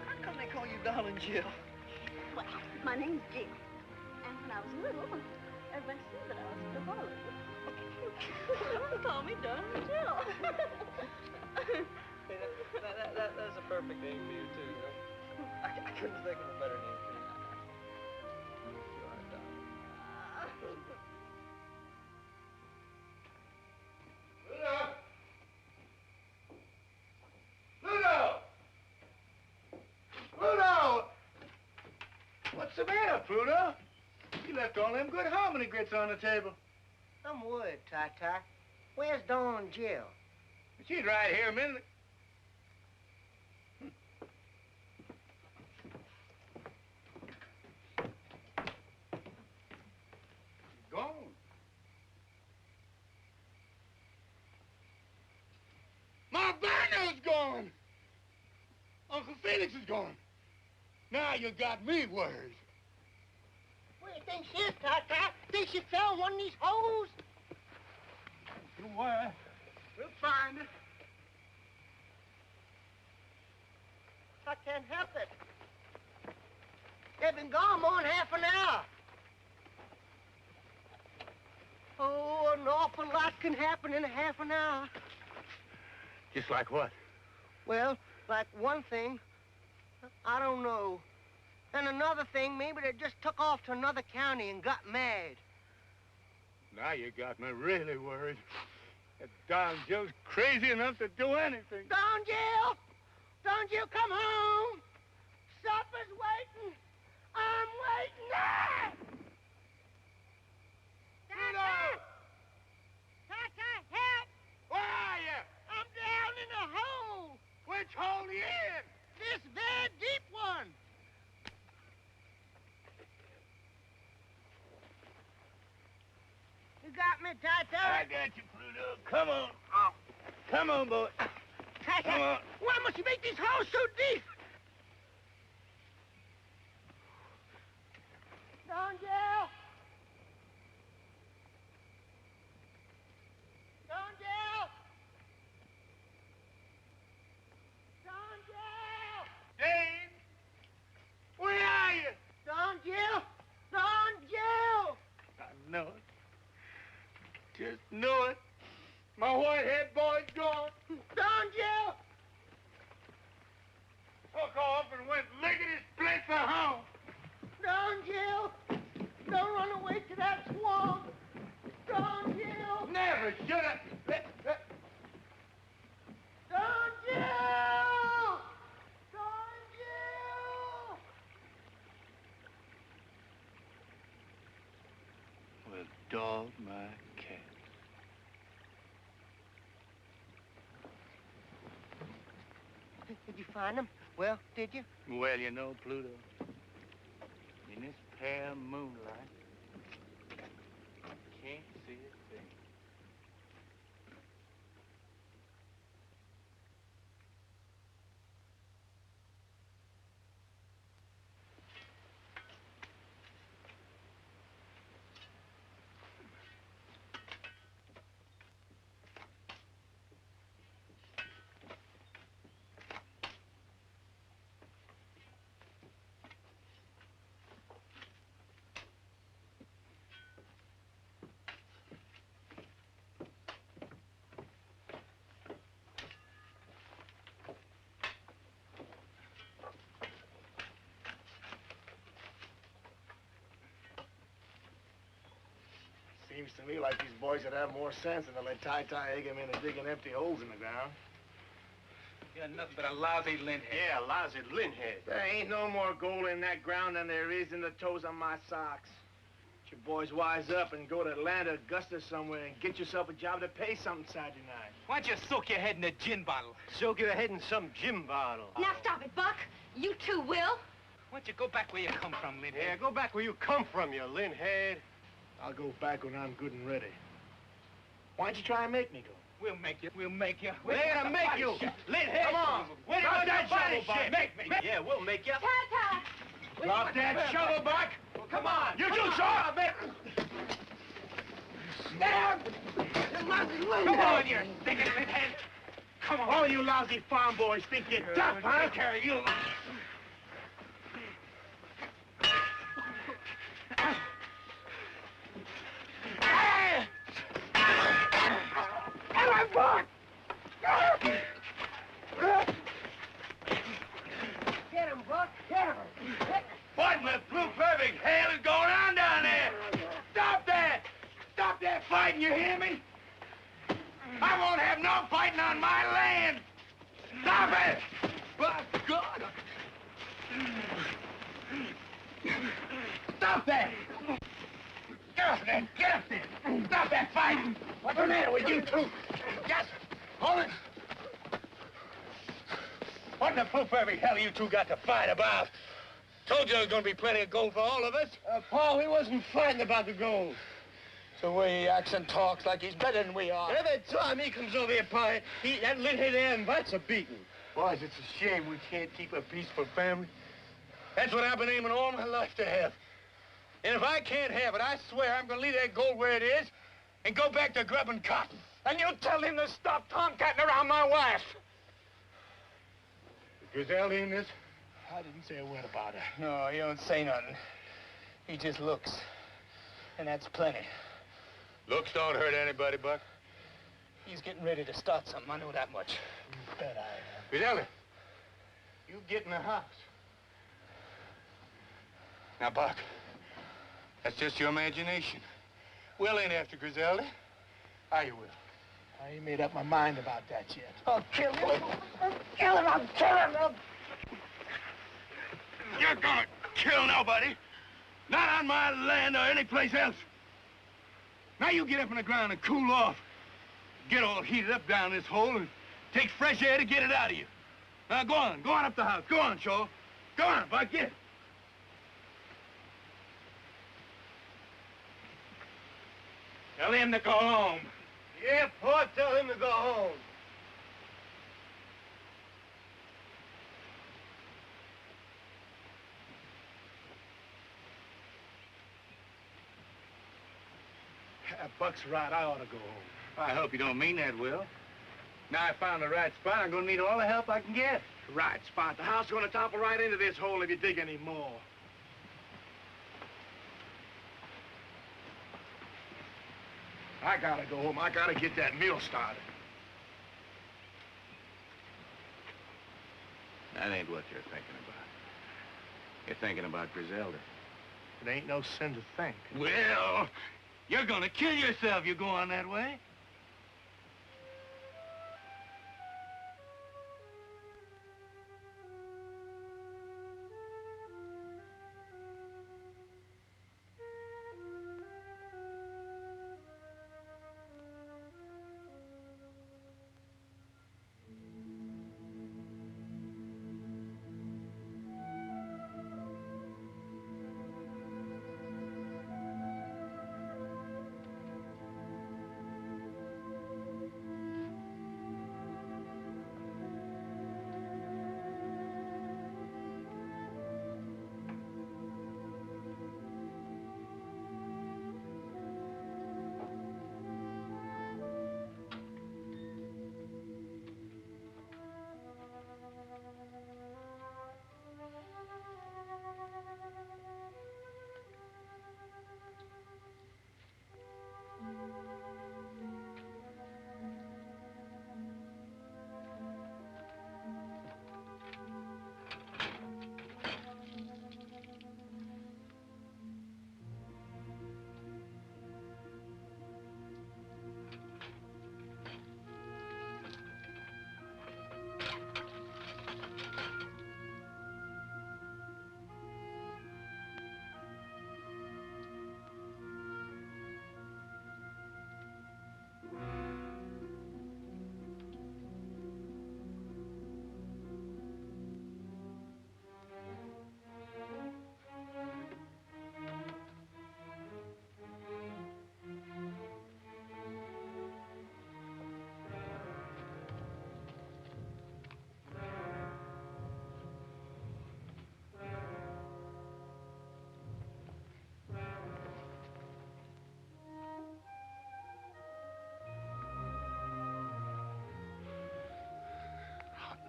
How come they call you Darling Jill? Well, my name's Jill. And when I was little, everybody said that I was the Harley. They call me Darling Jill. Hey, that's a perfect name for you, too. I couldn't think of a better name for you. You are, darling. Pluto! Pluto! What's the matter, Pluto? You left all them good hominy grits on the table. Some word, Ty-Ty. Where's Dawn Jill? She's right here a minute. Gone. My Verna's gone. Uncle Felix is gone. Now you got me worried. Where do you think she is, Ty-Ty? Think she fell one of these holes? Don't worry. We'll find her. I can't help it. They've been gone more than half an hour. Oh, an awful lot can happen in a half an hour. Just like what? Well, like one thing, I don't know. And another thing, maybe they just took off to another county and got married. Now you got me really worried. That Don Jill's crazy enough to do anything. Don Jill! Don Jill, come home! Supper's waiting! I'm waiting! Ah! Tata! Tata, help! Where are you? I'm down in a hole! Which hole are you in? This very deep one! You got me, Tata? I got you, Pluto. Come on. Oh. Come on, boy. Tata, Come on. why must you make these holes so deep? Don Jill! Don Jill! Don Jill! Dave! Where are you? Don Jill! Don Jill! I know it. Just know it. My white-head boy's gone. Don Jill! Took off and went lickety-split for home. Don Jill! Don't run away to that swamp! Don Jill! Never should have. Don Jill! Don Jill! Well, dog my cat. Did you find him? Well, did you? Well, you know, Pluto, in this pale moonlight, can't see a thing. Seems to me like these boys would have more sense than to let Ty egg him into digging empty holes in the ground. You're nothing but a lousy lint head. Yeah, lousy lint head. There ain't no more gold in that ground than there is in the toes of my socks. Let you boys wise up and go to Atlanta, Augusta somewhere and get yourself a job to pay something Saturday night. Why don't you soak your head in a gin bottle? Soak your head in some gin bottle. Now stop it, Buck. You too, Will. Why don't you go back where you come from, lint head? Yeah, go back where you come from, you lint head. I'll go back when I'm good and ready. Why don't you try and make me go? We'll make you. We'll make you. They're gonna make you. Lint head. Come on. Where do you that shovel back? Make me. Yeah, we'll make you. Tata! Drop that shovel back. Well, come on. You do, sir. Stab! Come on, you stinking lint head. Come on. All you lousy farm boys think you're tough, huh? Take care of you. Get him, Buck! Get him! What in the blue perfect hell is going on down there? Stop that! Stop that fighting, you hear me? I won't have no fighting on my land! Stop it! By God! Stop that! Get up there! Get up there! Stop that fighting! What's the matter with you two? Just hold it! What in the blue perfect hell you two got to fight about? Told you there was going to be plenty of gold for all of us. Paul, he wasn't fighting about the gold. It's the way he acts and talks like he's better than we are. Every time he comes over here, Pa, that lint head there invites a beating. Boys, it's a shame we can't keep a peaceful family. That's what I've been aiming all my life to have. And if I can't have it, I swear I'm going to leave that gold where it is and go back to grubbing cotton. And you tell him to stop tomcatting around my wife. Is Griselda in this? I didn't say a word about her. No, he don't say nothing. He just looks. And that's plenty. Looks don't hurt anybody, Buck. He's getting ready to start something, I know that much. You bet I am. Griselda, you get in the house. Now, Buck, that's just your imagination. Will ain't after Griselda. Are you, Will? I ain't made up my mind about that yet. I'll kill him. I'll kill him. I'll kill him. You're gonna kill nobody. Not on my land or anyplace else. Now you get up on the ground and cool off. Get all heated up down this hole and take fresh air to get it out of you. Now go on up the house. Go on, Shaw. Go on, Buck, get. Tell him to go home. Yeah, Port, tell him to go home. Buck's right. I ought to go home. I hope you don't mean that, Will. Now I found the right spot. I'm gonna need all the help I can get. Right spot. The house is gonna topple right into this hole if you dig any more. I gotta go home. I gotta get that mill started. That ain't what you're thinking about. You're thinking about Griselda. It ain't no sin to think. Well, you're gonna kill yourself if you go on that way.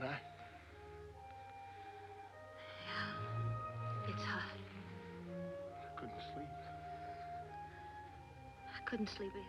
Night. Yeah, it's hot. I couldn't sleep. I couldn't sleep either.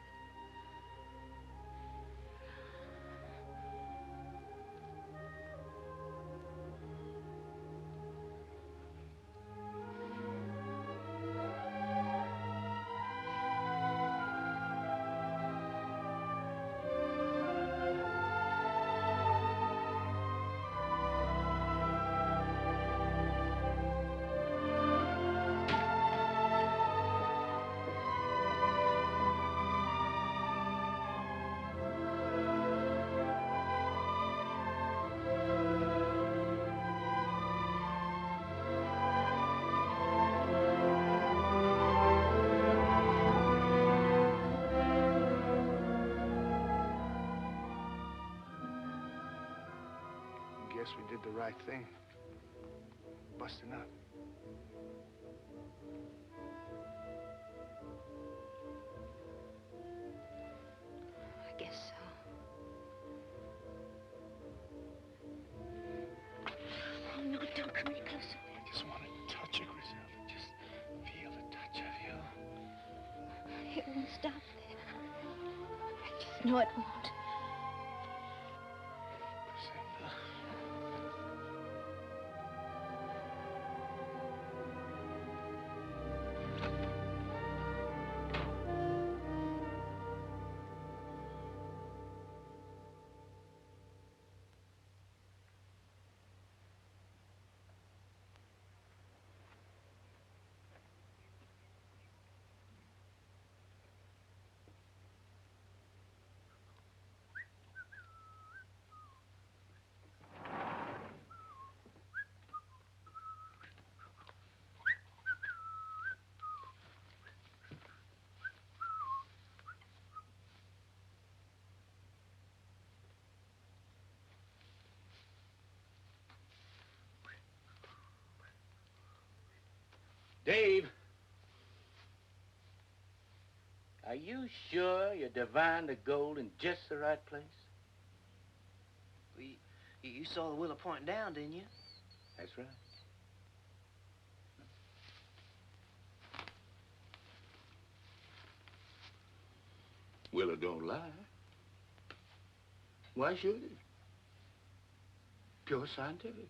Guess we did the right thing. Busting up. I guess so. Oh, no, don't come any closer. I just want to touch you, Griselda. Just feel the touch of you. It won't stop there. I just know it won't. Dave, are you sure you divined the gold in just the right place? Well, you saw the willow pointing down, didn't you? That's right. Willow don't lie. Why should it? Pure scientific.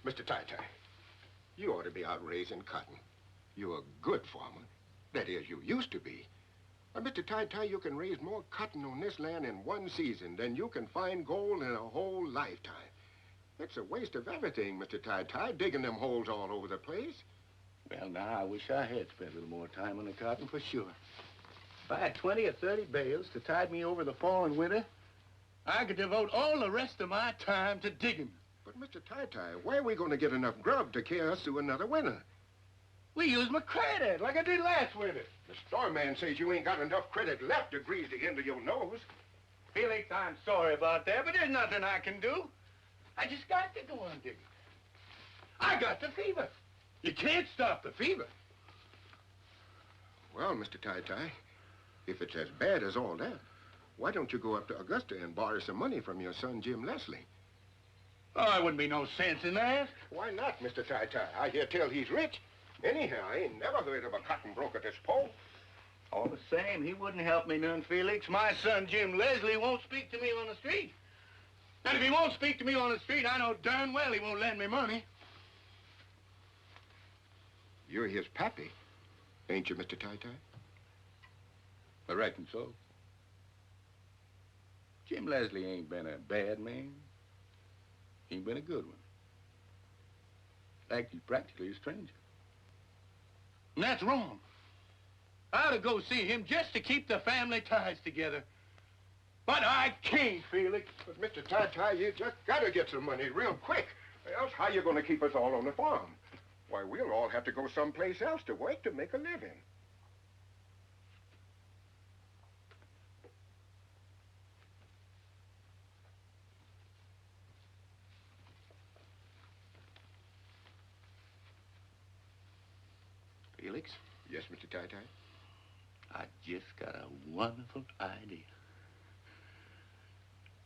Mr. Tai-Tai, you ought to be out raising cotton. You're a good farmer. That is, you used to be. Mr. Tai-Tai, you can raise more cotton on this land in one season than you can find gold in a whole lifetime. It's a waste of everything, Mr. Tai-Tai, digging them holes all over the place. Well, now, I wish I had spent a little more time on the cotton, for sure. If I had 20 or 30 bales to tide me over the fall and winter, I could devote all the rest of my time to digging. But, Mr. Tai-Tai, where are we going to get enough grub to carry us through another winter? We use my credit, like I did last winter. The store man says you ain't got enough credit left to grease the end of your nose. Felix, I'm sorry about that, but there's nothing I can do. I just got to go on digging. I got the fever. You can't stop the fever. Well, Mr. Tai-Tai, if it's as bad as all that, why don't you go up to Augusta and borrow some money from your son, Jim Leslie? Oh, there wouldn't be no sense in that. Why not, Mr. Tai-Tai? I hear tell he's rich. Anyhow, I ain't never heard of a cotton broker this pole. All the same, he wouldn't help me none, Felix. My son, Jim Leslie, won't speak to me on the street. And if he won't speak to me on the street, I know darn well he won't lend me money. You're his pappy, ain't you, Mr. Tai-Tai? I reckon so. Jim Leslie ain't been a bad man. He ain't been a good one. In fact, he's practically a stranger. And that's wrong. I ought to go see him just to keep the family ties together. But I can't, Felix. But, Mr. Tai-Tai, you just gotta get some money real quick. Else, how you gonna keep us all on the farm? Why, we'll all have to go someplace else to work to make a living. Felix? Yes, Mr. Tai-Tai? I just got a wonderful idea.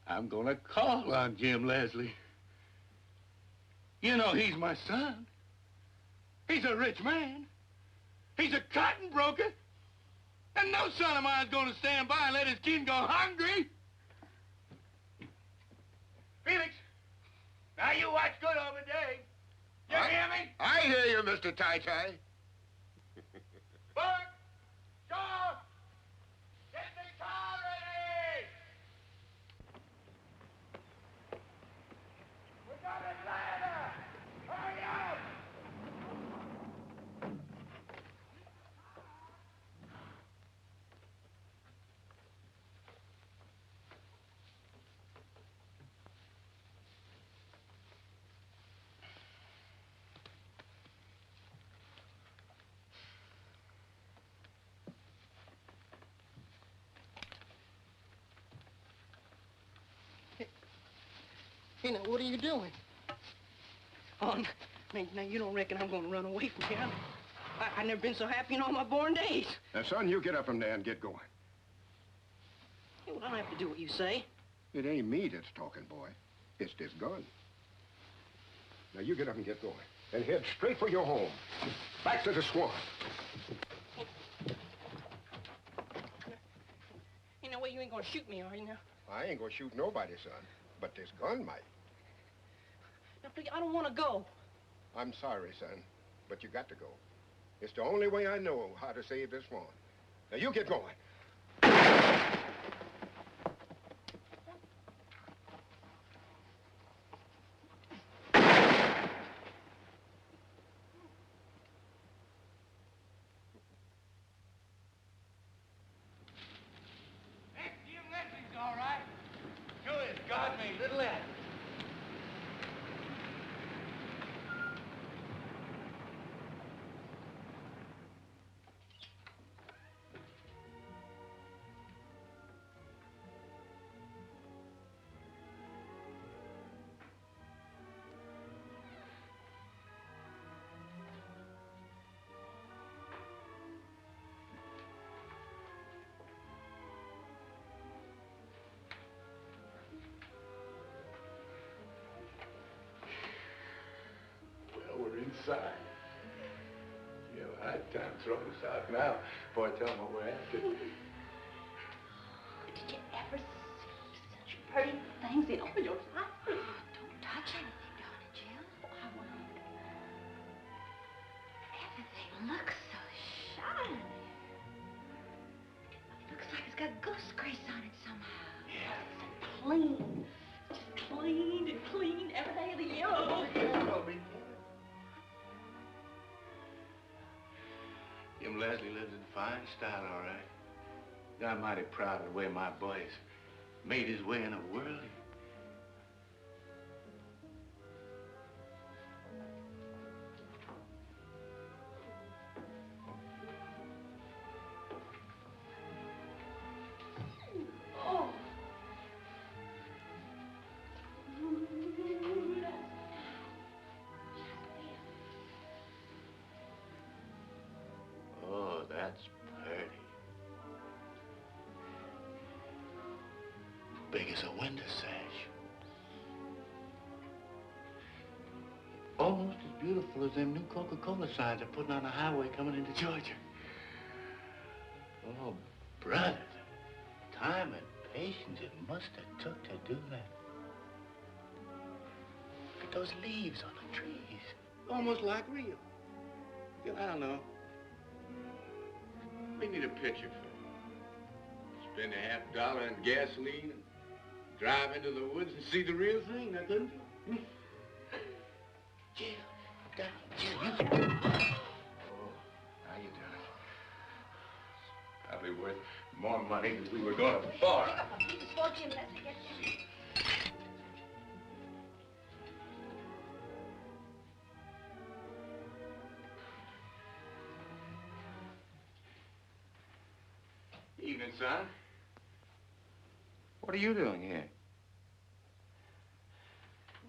I'm gonna call on Jim Leslie. You know, he's my son. He's a rich man. He's a cotton broker. And no son of mine's gonna stand by and let his kin go hungry. Felix, now you watch good over Dave. You hear me? I hear you, Mr. Tai-Tai. Buck, Shaw, get the car ready! We got a ladder! Hurry up! Hey, now, what are you doing? Oh, now, you don't reckon I'm gonna run away from here? I've never been so happy in all my born days. Now, son, you get up from there and get going. Hey, well, I don't have to do what you say. It ain't me that's talking, boy. It's this gun. Now, you get up and get going. And head straight for your home. Back to the swamp. Ain't no way you ain't gonna shoot me, are you now? I ain't gonna shoot nobody, son. But this gun might. Now, please, I don't want to go. I'm sorry, son, but you got to go. It's the only way I know how to save this farm. Now, you get going. Jim Leslie's all right. Sure is God made little Adam. sign. You have a hard time throwing us out now before I tell them what we're after. Did you ever see such pretty things in all your life? Don't touch anything, darling Jim. I won't. Everything looks so shiny. It looks like it's got ghost grease on it somehow. Yeah. It's clean. Just cleaned and cleaned every day of the year. Jim Leslie lives in fine style, all right. I'm mighty proud of the way my boy has made his way in the world. Oh. Oh, that's pretty. Big as a window sash. Almost as beautiful as them new Coca-Cola signs they're putting on the highway coming into Georgia. Oh, brother, the time and patience it must have took to do that. Look at those leaves on the trees. Almost like real. Well, I don't know. We need a picture for it. Spend a $50 on gasoline and drive into the woods and see the real thing, now couldn't you? Jill, Jill, you... Oh, how you doing? Probably worth more money than we were going to bar. Pick up a piece of sport, Jim. Let's get you. Evening, son. What are you doing here?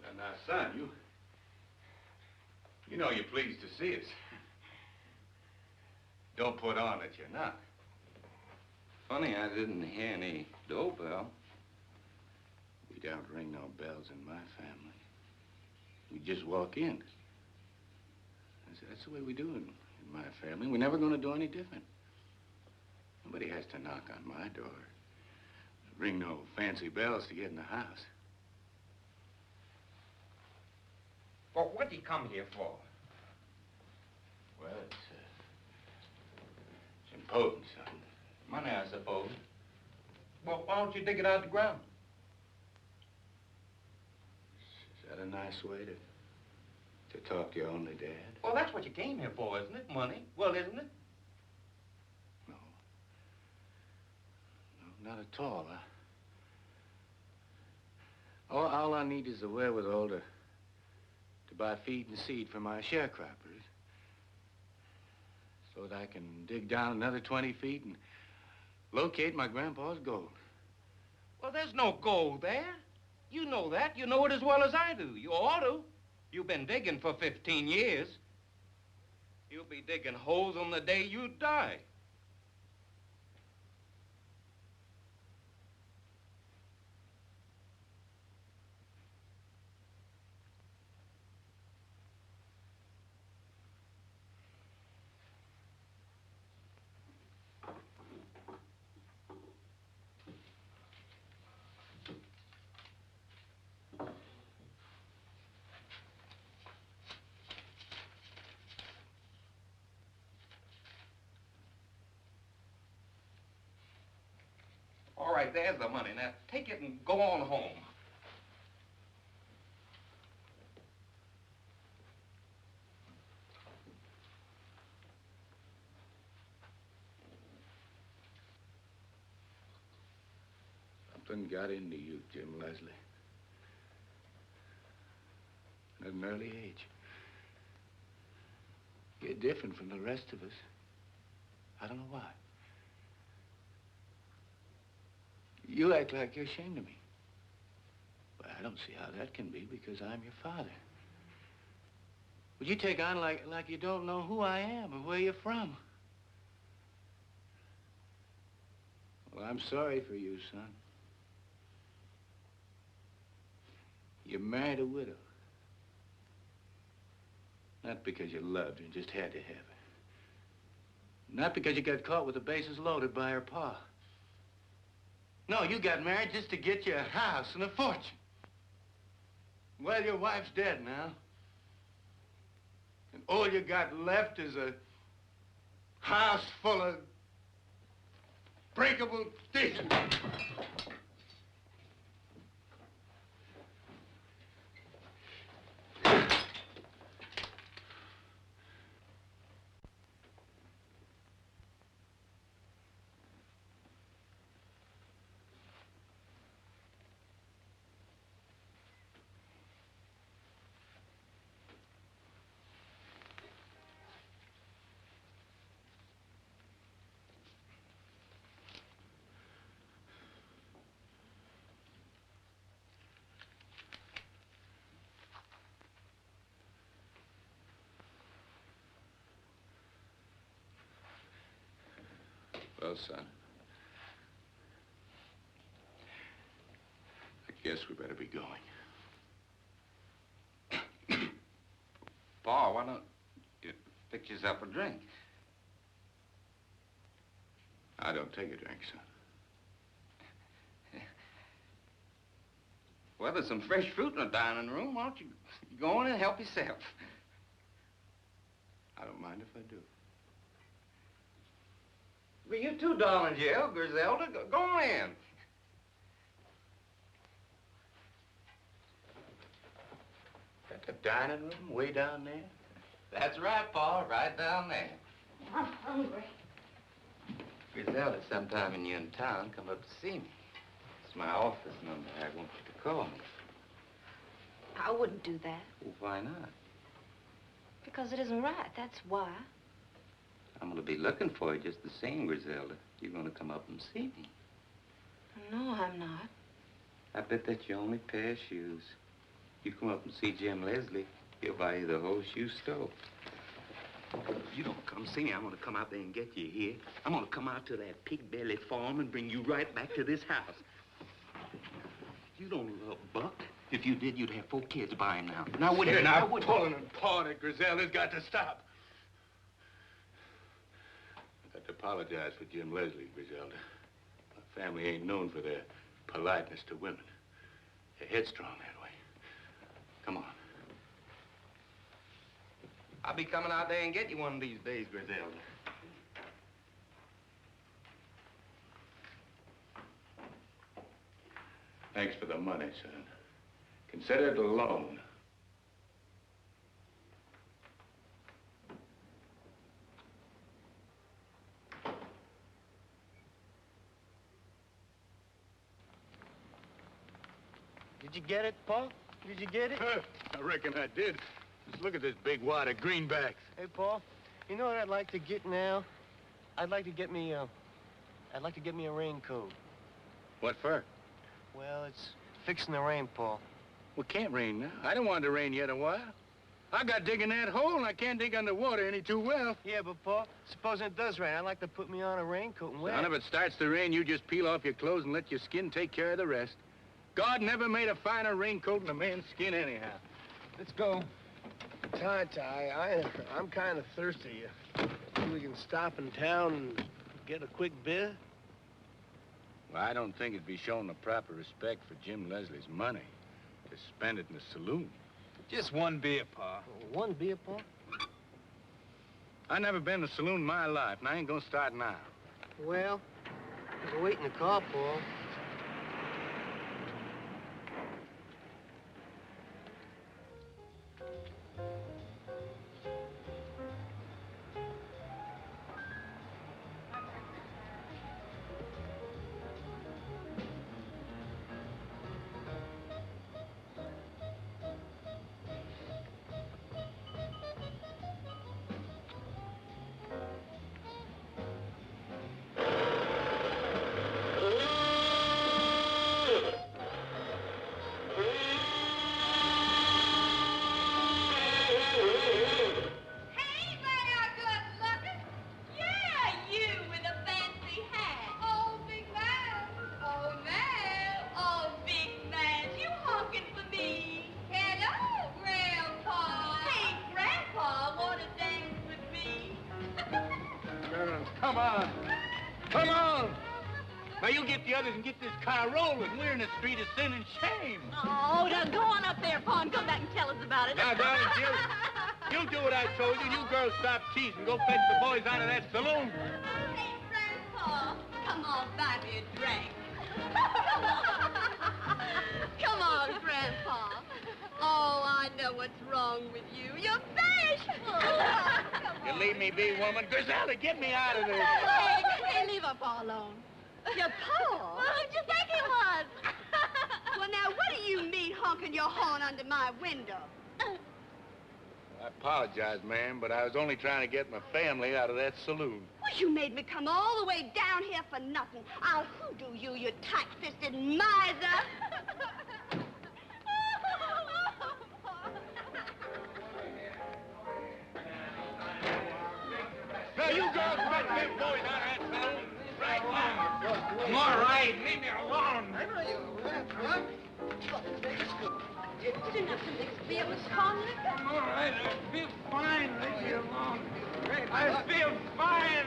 Well, now, son, you know you're pleased to see us. Don't put on that you're not. Funny, I didn't hear any doorbell. We don't ring no bells in my family. We just walk in. That's the way we do it in my family. We're never going to do any different. Nobody has to knock on my door. Ring no fancy bells to get in the house. Well, what'd he come here for? Well, it's important, son. Money, I suppose. Well, why don't you dig it out of the ground? Is that a nice way to talk to your only dad? Well, that's what you came here for, isn't it? Money. Well, isn't it? Not at all. All I need is the wherewithal to buy feed and seed for my sharecroppers so that I can dig down another 20 feet and locate my grandpa's gold. Well, there's no gold there. You know that. You know it as well as I do. You ought to. You've been digging for 15 years. You'll be digging holes on the day you die. All right, there's the money. Now, take it and go on home. Something got into you, Jim Leslie. At an early age. You're different from the rest of us. I don't know why. You act like you're ashamed of me. But I don't see how that can be because I'm your father. Would you take on like you don't know who I am or where you're from? Well, I'm sorry for you, son. You married a widow. Not because you loved her and just had to have her. Not because you got caught with the bases loaded by her pa. No, you got married just to get you a house and a fortune. Well, your wife's dead now. And all you got left is a house full of breakable dishes. Well, son, I guess we better be going. Pa, why don't you fix yourself a drink? I don't take a drink, son. Well, there's some fresh fruit in the dining room. Why don't you go in and help yourself? I don't mind if I do. Well, you too, darling Jill, Griselda. Go on in. Got the dining room way down there? That's right, Pa, right down there. I'm hungry. Griselda, sometime when you're in town, come up to see me. It's my office number. I want you to call me. I wouldn't do that. Well, why not? Because it isn't right, that's why. I'm going to be looking for you just the same, Griselda. You're going to come up and see me. No, I'm not. I bet that's your only pair of shoes. You come up and see Jim Leslie, he'll buy you the whole shoe store. If you don't come see me, I'm going to come out there and get you here. I'm going to come out to that pig-belly farm and bring you right back to this house. You don't love Buck. If you did, you'd have 4 kids by him now. Now, wouldn't You're you? not pulling and pawing at Griselda's got to stop. I got to apologize for Jim Leslie, Griselda. My family ain't known for their politeness to women. They're headstrong that way. Come on. I'll be coming out there and get you one of these days, Griselda. Thanks for the money, son. Consider it a loan. Did you get it, Paul? Did you get it? I reckon I did. Just look at this big wad of greenbacks. Hey, Paul, you know what I'd like to get now? I'd like to get me a raincoat. What for? Well, it's fixing the rain, Paul. Well, it can't rain now. I don't want it to rain yet a while. I got digging that hole, and I can't dig underwater any too well. Yeah, but, Paul, supposing it does rain, I'd like to put me on a raincoat and wear Son, it. if it starts to rain, you just peel off your clothes and let your skin take care of the rest. God never made a finer raincoat than a man's skin anyhow. Let's go. I'm kind of thirsty. Think we can stop in town and get a quick beer? Well, I don't think it'd be showing the proper respect for Jim Leslie's money to spend it in the saloon. Just one beer, Pa. One beer, Paul? I never been to a saloon in my life, and I ain't gonna start now. Well, there's a wait in the car, Paul. you get the others and get this car rolling. We're in the street of sin and shame. Oh, now go on up there, Pa, and come back and tell us about it. Now, darling, you do what I told you. You girls stop teasing. Go fetch the boys out of that saloon. Hey, Grandpa, come on, buy me a drink. Come on, Grandpa. Oh, I know what's wrong with you. You're bashful. You leave me be, woman. Griselda, get me out of this. Hey, leave our Pa alone. Your Pa? Well, who'd you think he was? Well, now, what do you mean honking your horn under my window? I apologize, ma'am, but I was only trying to get my family out of that saloon. Well, you made me come all the way down here for nothing. I'll hoodoo you, you tight-fisted miser. Now, you girls fetch them boys out of that saloon right now. I'm all right. Leave me alone. I know you will, huh? Didn't have to mix beer with strong liquor. I'm all right. I feel fine. Leave me alone. I feel fine.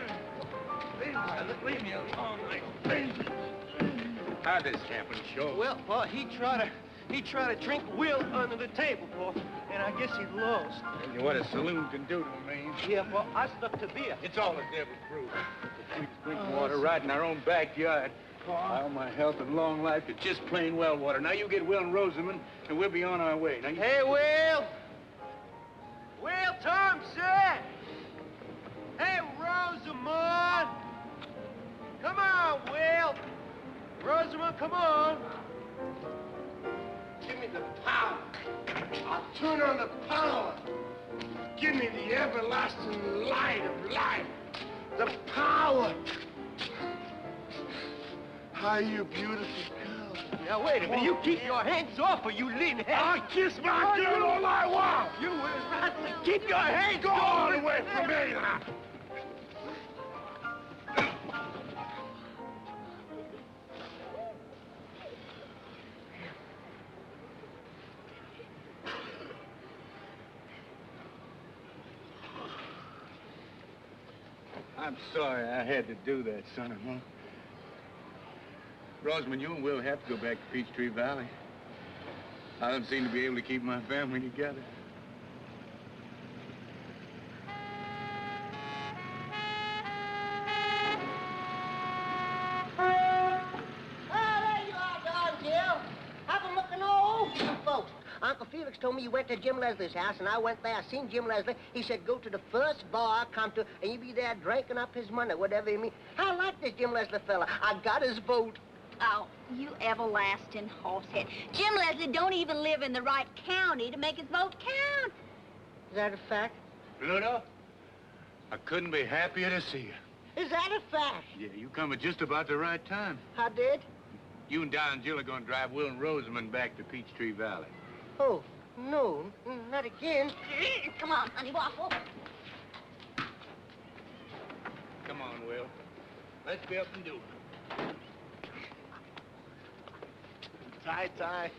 Leave me alone. How'd this happen, Shaw? Well, Pa, he tried to drink Will under the table, Pa, and I guess he lost. What a saloon can do to a man. Yeah, Pa, I stuck to beer. It's all the devil's brew. We drink water right in our own backyard. All my health and long life is just plain well water. Now you get Will and Rosamond, and we'll be on our way. Now you... Hey, Will! Will Thompson! Hey, Rosamond! Come on, Will! Rosamond, come on! Give me the power. I'll turn on the power. Give me the everlasting light of life. The power. How you beautiful girl. Now, wait a minute. You keep your hands off or you lean head. I'll kiss my girl all I want. You will not keep your hands Go all the way from me now. I'm sorry I had to do that, son-in-law. Rosamond, you and Will have to go back to Peachtree Valley. I don't seem to be able to keep my family together. There you are, Don Jim. I've been looking all over you folks. Uncle Felix told me you went to Jim Leslie's house, and I went there. I seen Jim Leslie. He said, go to the first bar I come to, and you be there drinking up his money, whatever you mean. I like this Jim Leslie fella. I got his vote. Oh, you everlasting horsehead. Jim Leslie don't even live in the right county to make his vote count. Is that a fact? Pluto, I couldn't be happier to see you. Is that a fact? Yeah, you come at just about the right time. I did? You and Don and Jill are going to drive Will and Rosamond back to Peachtree Valley. Oh, no, not again. Come on, honey waffle. Come on, Will. Let's be up and do it. Ty,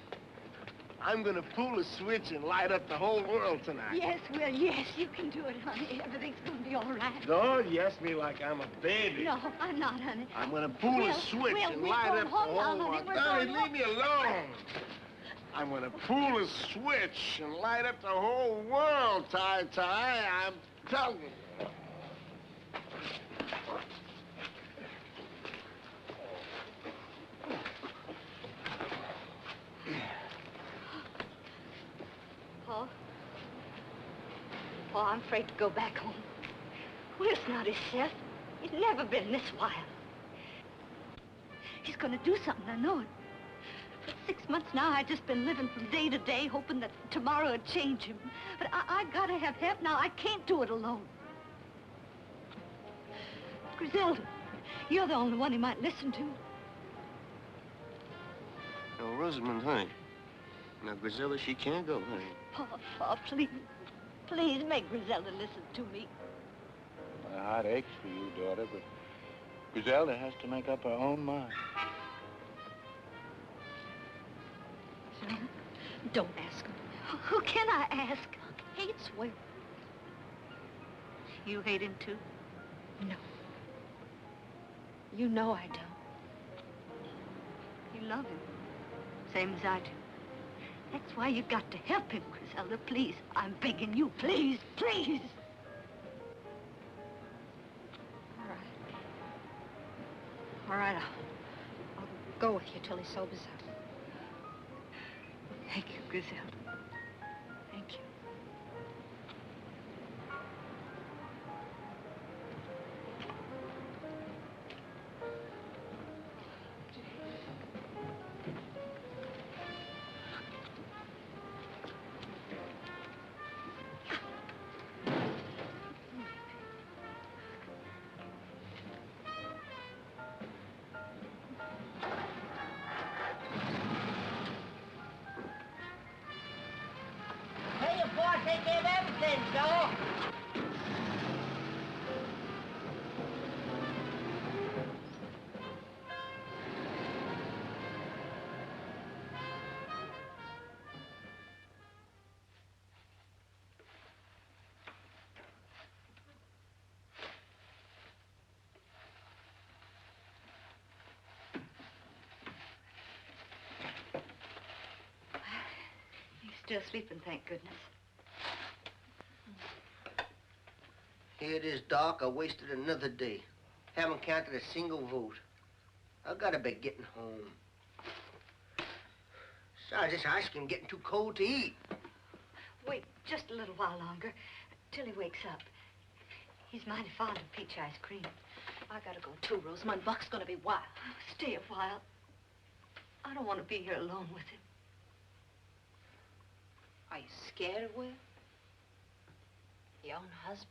I'm gonna pull a switch and light up the whole world tonight. Yes, Will, yes, you can do it, honey. Everything's gonna be all right. Don't yes me like I'm a baby. No, I'm not, honey. I'm gonna pull Will, a switch Will, and we're light going up the home now, whole honey. world. We're Donnie, going leave me alone. I'm gonna pull a switch and light up the whole world, Ty. I'm telling you. Paul, I'm afraid to go back home. Will's not himself. He's never been this wild. He's gonna do something, I know it. For 6 months now, I've just been living from day to day, hoping that tomorrow would change him. But I gotta have help now. I can't do it alone. Griselda, you're the only one he might listen to. Now, Rosamond, honey. Now, Griselda, she can't go, honey. Paul, please. Please make Griselda listen to me. My heart aches for you, daughter, but Griselda has to make up her own mind. No, don't ask him. Who can I ask? Hates Will. You hate him too? No. You know I don't. You love him, same as I do. That's why you got to help him, Griselda. Please, I'm begging you. Please, please. All right, I'll go with you till he sobers up. Thank you, Griselda. Thank you. Hey, your boss take care of everything, Joe. You're still sleeping, thank goodness. Here it is, Doc. I wasted another day. Haven't counted a single vote. I gotta be getting home. Besides, this ice cream getting too cold to eat. Wait just a little while longer, till he wakes up. He's mighty fond of peach ice cream. I gotta go too, Rosamund. Buck's gonna be wild. Stay a while. I don't want to be here alone with him. Are you scared of Will? Your own husband?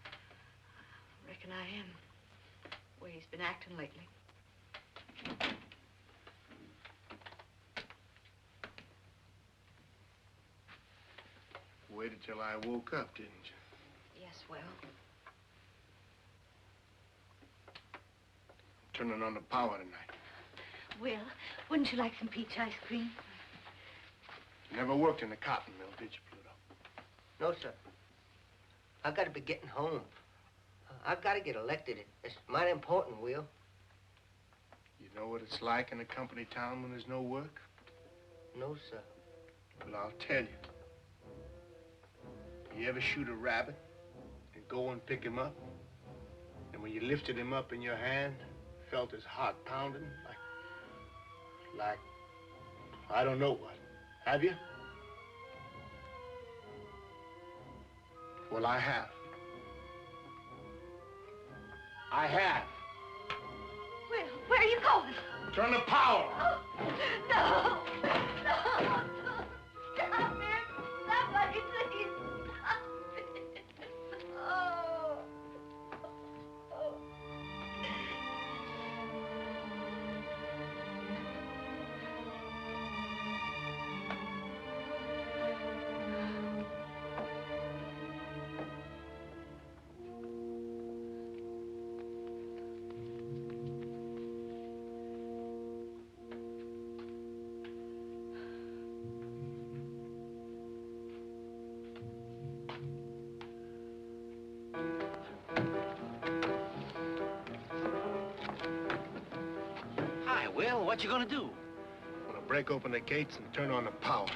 I reckon I am. The way he's been acting lately. Waited till I woke up, didn't you? Yes, Will. Turning on the power tonight. Will, wouldn't you like some peach ice cream? You never worked in a cotton mill, did you, Pluto? No, sir. I gotta be getting home. I gotta get elected. It's mighty important, Will. You know what it's like in a company town when there's no work? No, sir. Well, I'll tell you. You ever shoot a rabbit and go and pick him up? And when you lifted him up in your hand, felt his heart pounding like, I don't know what. Have you? Well, I have. I have. Will, where are you going? Turn the power. Oh, no. No. Stop it. Somebody, please. Stop it. Oh. Oh. Hi, Will. What you gonna do? I'm gonna break open the gates and turn on the power.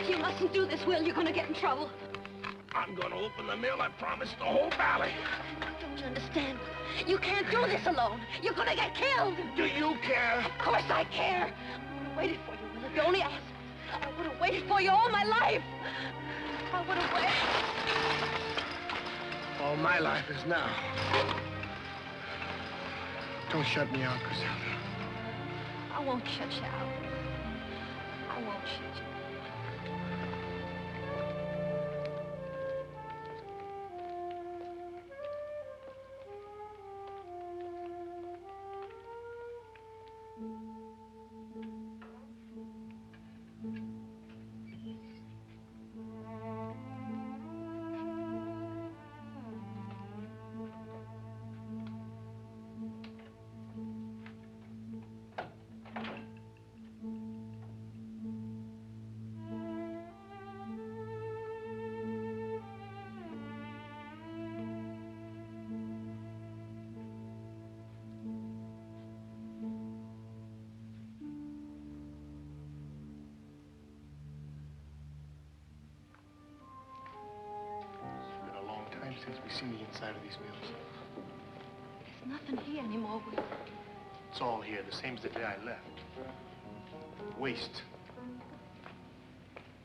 You mustn't do this, Will. You're going to get in trouble. I'm gonna open the mill, I promise, the whole valley. I don't understand. You can't do this alone. You're going to get killed. Do you care? Of course I care. I would have waited for you, Will, if you only asked. I would have waited for you all my life. I would have waited. All my life is now. Don't shut me out, Griselda. I won't shut you out. I won't shut you out. Let me see the inside of these mills. There's nothing here anymore, Will. It's all here, the same as the day I left. Waste.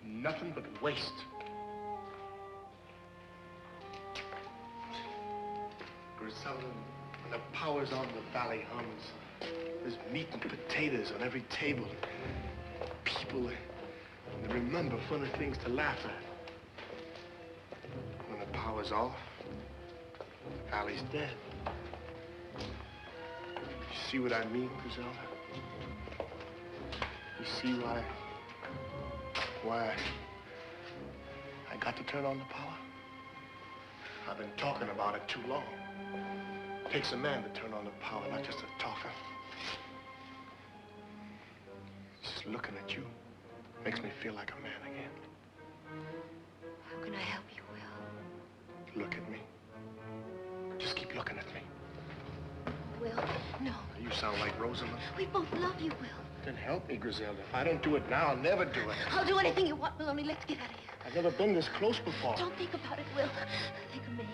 Nothing but waste. Griselda, when the power's on, the valley hums. There's meat and potatoes on every table. People, they remember funny things to laugh at. When the power's off, the valley's dead. You see what I mean, Griselda? You see why I got to turn on the power? I've been talking about it too long. It takes a man to turn on the power, not just a talker. Just looking at you makes me feel like a man again. How can I help you, Will? Look at me. Just keep looking at me. Will, no. You sound like Rosamond. We both love you, Will. Then help me, Griselda. If I don't do it now, I'll never do it. I'll do anything you want, Will, only let's get out of here. I've never been this close before. Don't think about it, Will. Think of me.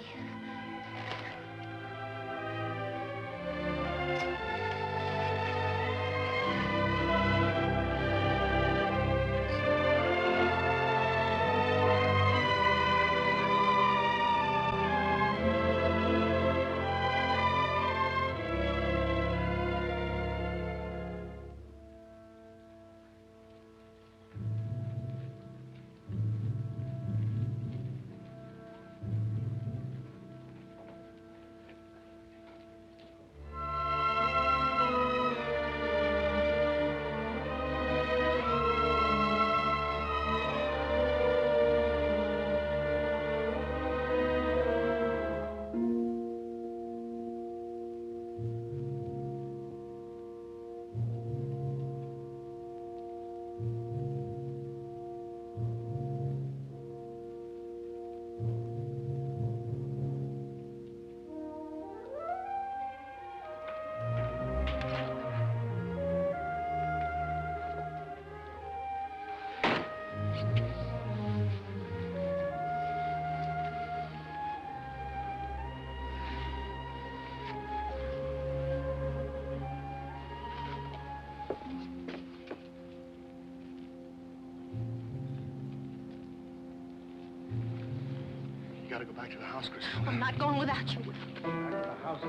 You gotta go back to the house, Griselda. I'm not going without you, Will. Back to the house.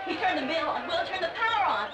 He turned the mill on. Will, turn the power on.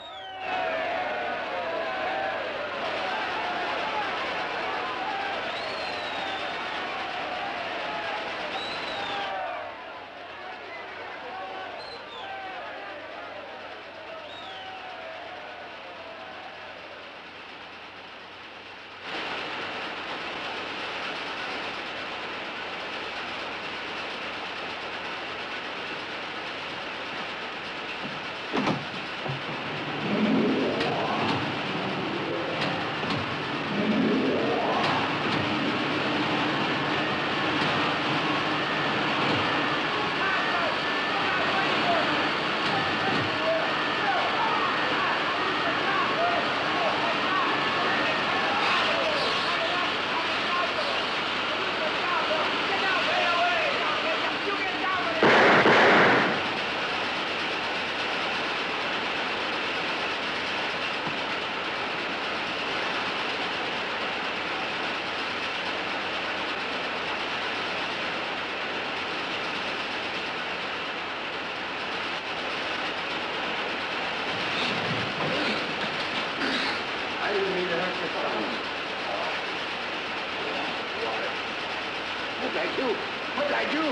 What did I do? What did I do?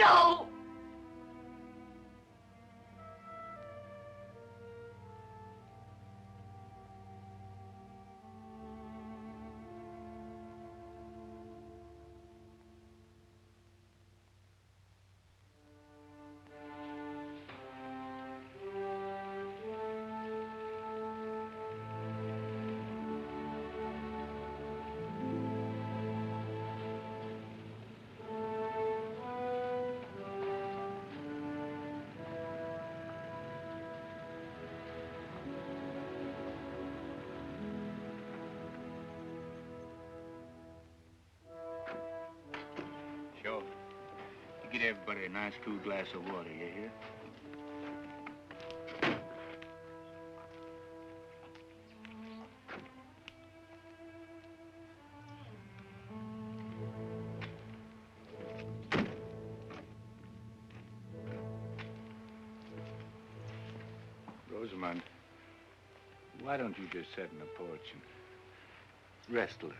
know! Sure. You get everybody a nice cool glass of water, you hear? Rosamond, why don't you just sit on the porch and rest a little?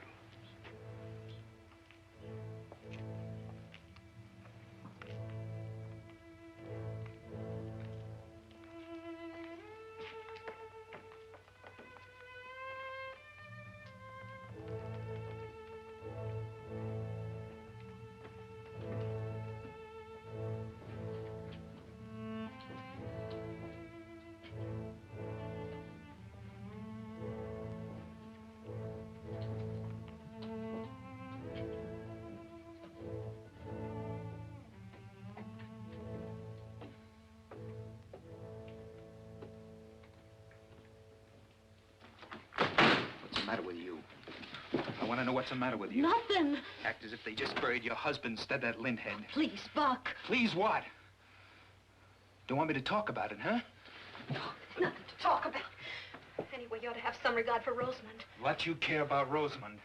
What's the matter with you? I want to know what's the matter with you. Nothing. Act as if they just buried your husband instead of that linthead. Please, Buck. Please what? Don't want me to talk about it, huh? Nothing to talk about. Anyway, you ought to have some regard for Rosamond. What you care about Rosamond?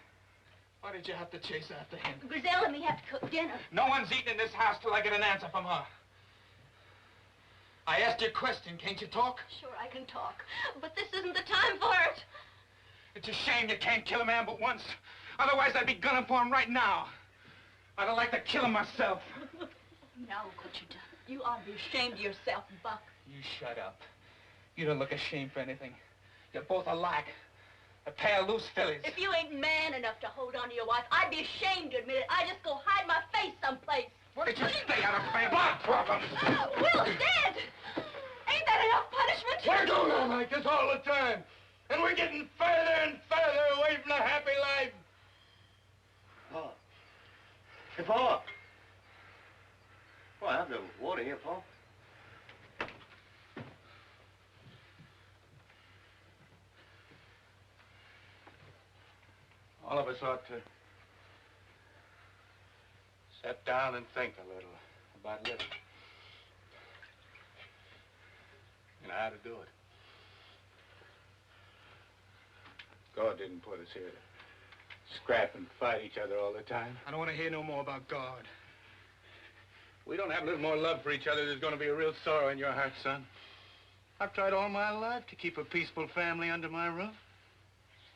Why did you have to chase after him? Griselle and me have to cook dinner. No one's eating in this house till I get an answer from her. I asked you a question. Can't you talk? Sure, I can talk, but this isn't the time for it. It's a shame you can't kill a man but once. Otherwise, I'd be gunning for him right now. I'd have liked to kill him myself. Now look what you done. You ought to be ashamed of yourself, Buck. You shut up. You don't look ashamed for anything. You're both alike. A pair of loose fillies. If you ain't man enough to hold on to your wife, I'd be ashamed to admit it. I'd just go hide my face someplace. Why don't you stay out of my problems? Will's dead. Ain't that enough punishment? We're going on like this all the time. And we're getting further and further away from the happy life. Paul. Hey, Paul. Well, I have the water here, Paul. All of us ought to sit down and think a little about living. And how to do it. God didn't put us here to scrap and fight each other all the time. I don't want to hear no more about God. We don't have a little more love for each other, there's going to be a real sorrow in your heart, son. I've tried all my life to keep a peaceful family under my roof.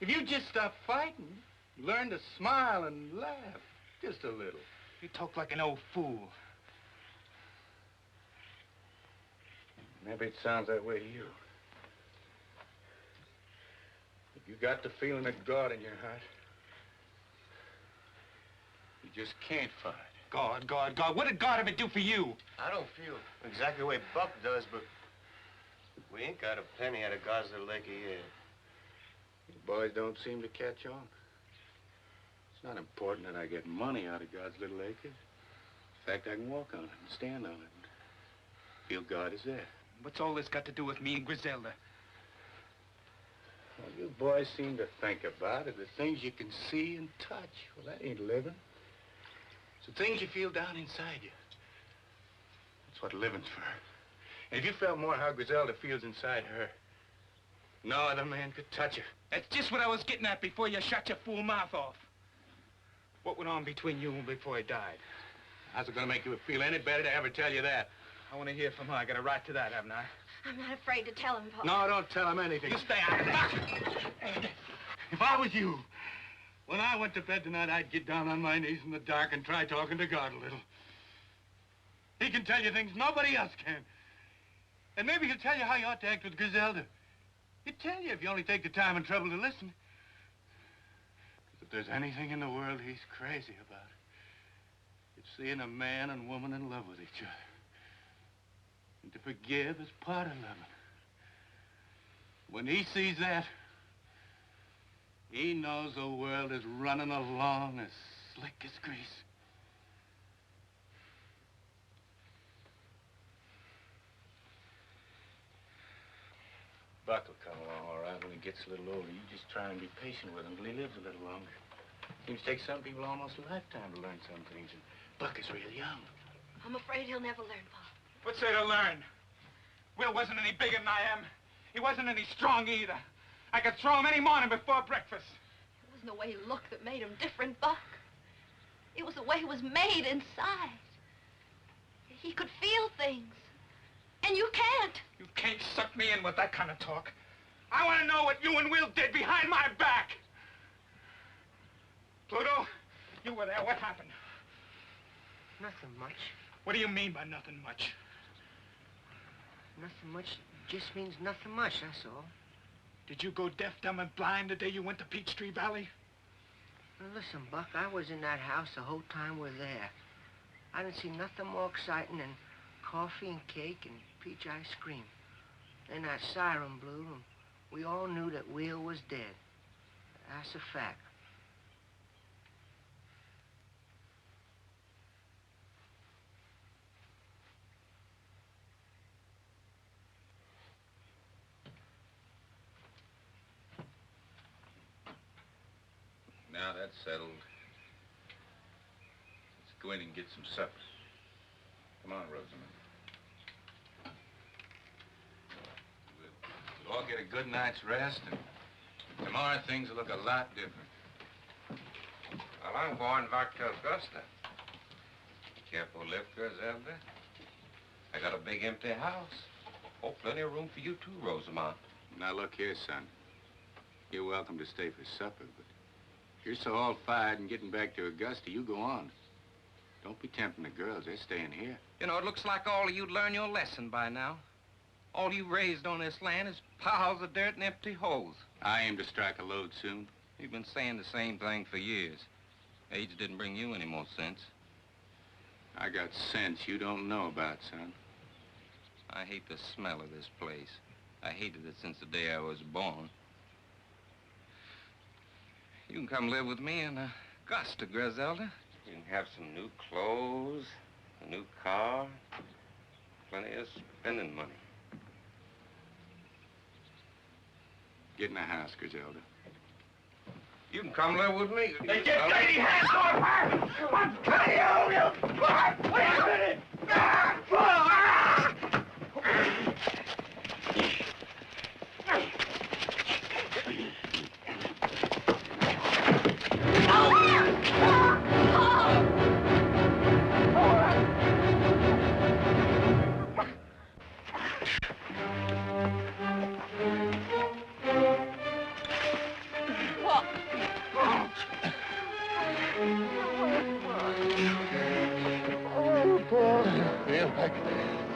If you just stop fighting, learn to smile and laugh, just a little. You talk like an old fool. Maybe it sounds that way to you. If you got the feeling of God in your heart, you just can't fight. God, God, God. What did God ever do for you? I don't feel exactly the way Buck does, but we ain't got a penny out of God's little acre yet. You boys don't seem to catch on. It's not important that I get money out of God's little acres. In fact, I can walk on it and stand on it and feel God is there. What's all this got to do with me and Griselda? Well, you boys seem to think about it, the things you can see and touch. Well, that ain't living. It's the things you feel down inside you. That's what living's for. And if you felt more how Griselda feels inside her, no other man could touch her. That's just what I was getting at before you shut your fool mouth off. What went on between you and before he died? How's it gonna make you feel any better to ever tell you that? I want to hear from her. I got a right to that, haven't I? I'm not afraid to tell him, Paul. No, don't tell him anything. You stay out of it. If I was you, when I went to bed tonight, I'd get down on my knees in the dark and try talking to God a little. He can tell you things nobody else can. And maybe he'll tell you how you ought to act with Griselda. He'll tell you if you only take the time and trouble to listen. If there's anything in the world he's crazy about, it's seeing a man and woman in love with each other. And to forgive is part of loving. When he sees that, he knows the world is running along as slick as grease. Buck will come along all right when he gets a little older. You just try and be patient with him till he lives a little longer. Seems to take some people almost a lifetime to learn some things, and Buck is real young. I'm afraid he'll never learn, Pa. What's there to learn? Will wasn't any bigger than I am. He wasn't any strong either. I could throw him any morning before breakfast. It wasn't the way he looked that made him different, Buck. It was the way he was made inside. He could feel things. And you can't. You can't suck me in with that kind of talk. I want to know what you and Will did behind my back. Pluto, you were there. What happened? Nothing much. What do you mean by nothing much? Nothing much just means nothing much, that's all. Did you go deaf, dumb, and blind the day you went to Peachtree Valley? Now, listen, Buck, I was in that house the whole time we're there. I didn't see nothing more exciting than coffee and cake and peach ice cream. Then that siren blew, and we all knew that Will was dead. That's a fact. Now that's settled. Let's go in and get some supper. Come on, Rosamond. We'll all get a good night's rest, and tomorrow things will look a lot different. Well, I'm going back to Augusta. Careful lift, Griselda. I got a big empty house. Oh, plenty of room for you too, Rosamond. Now look here, son. You're welcome to stay for supper, but if you're so all fired and getting back to Augusta, you go on. Don't be tempting the girls. They're staying here. You know, it looks like all of you'd learn your lesson by now. All you raised on this land is piles of dirt and empty holes. I aim to strike a load soon. You've been saying the same thing for years. Age didn't bring you any more sense. I got sense you don't know about, son. I hate the smell of this place. I hated it since the day I was born. You can come live with me in Augusta, Griselda. You can have some new clothes, a new car, plenty of spending money. Get in the house, Griselda. You can come live with me. They get lady hands on her! I'm cutting you! Wait a minute!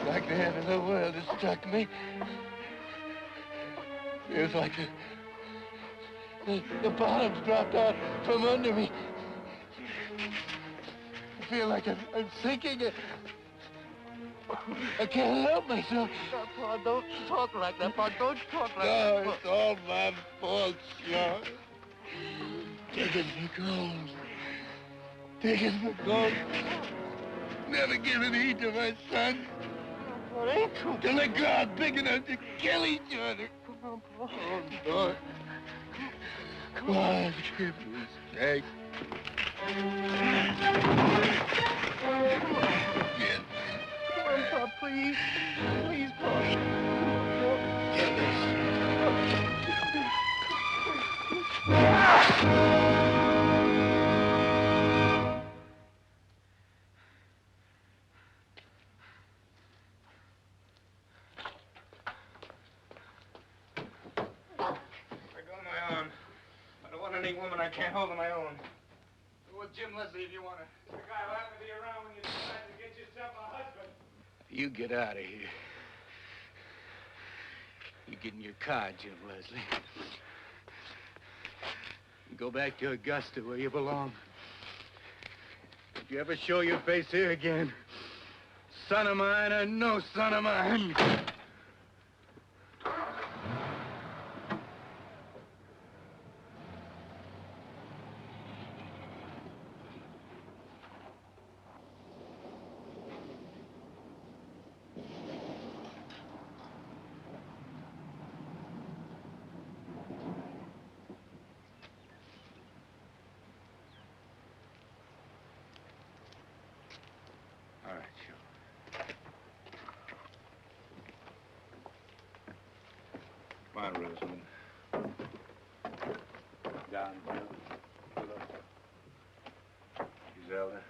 Like the end of the world has struck me. Feels like the bottom's dropped out from under me. I feel like I'm sinking. I can't help myself. Pa, don't talk like that, Pa. Don't talk like that. No, it's all my fault, Sean. Digging for gold. Digging for gold. Never giving heed to my son. Well, it ain't true. Till they grow out big enough to kill each other. Come on, Pa. Oh, Lord. Come on, give me a strength. Yes. Come on, Pa, please. Please, Pa. Get this. Any woman I can't hold on my own. Go with Jim Leslie if you want to. The guy will have to be around when you decide to get yourself a husband. You get out of here. You get in your car, Jim Leslie. And go back to Augusta where you belong. If you ever show your face here again, son of mine or no son of mine. All right, sure. Come on, Rosamond. Down, Zelda.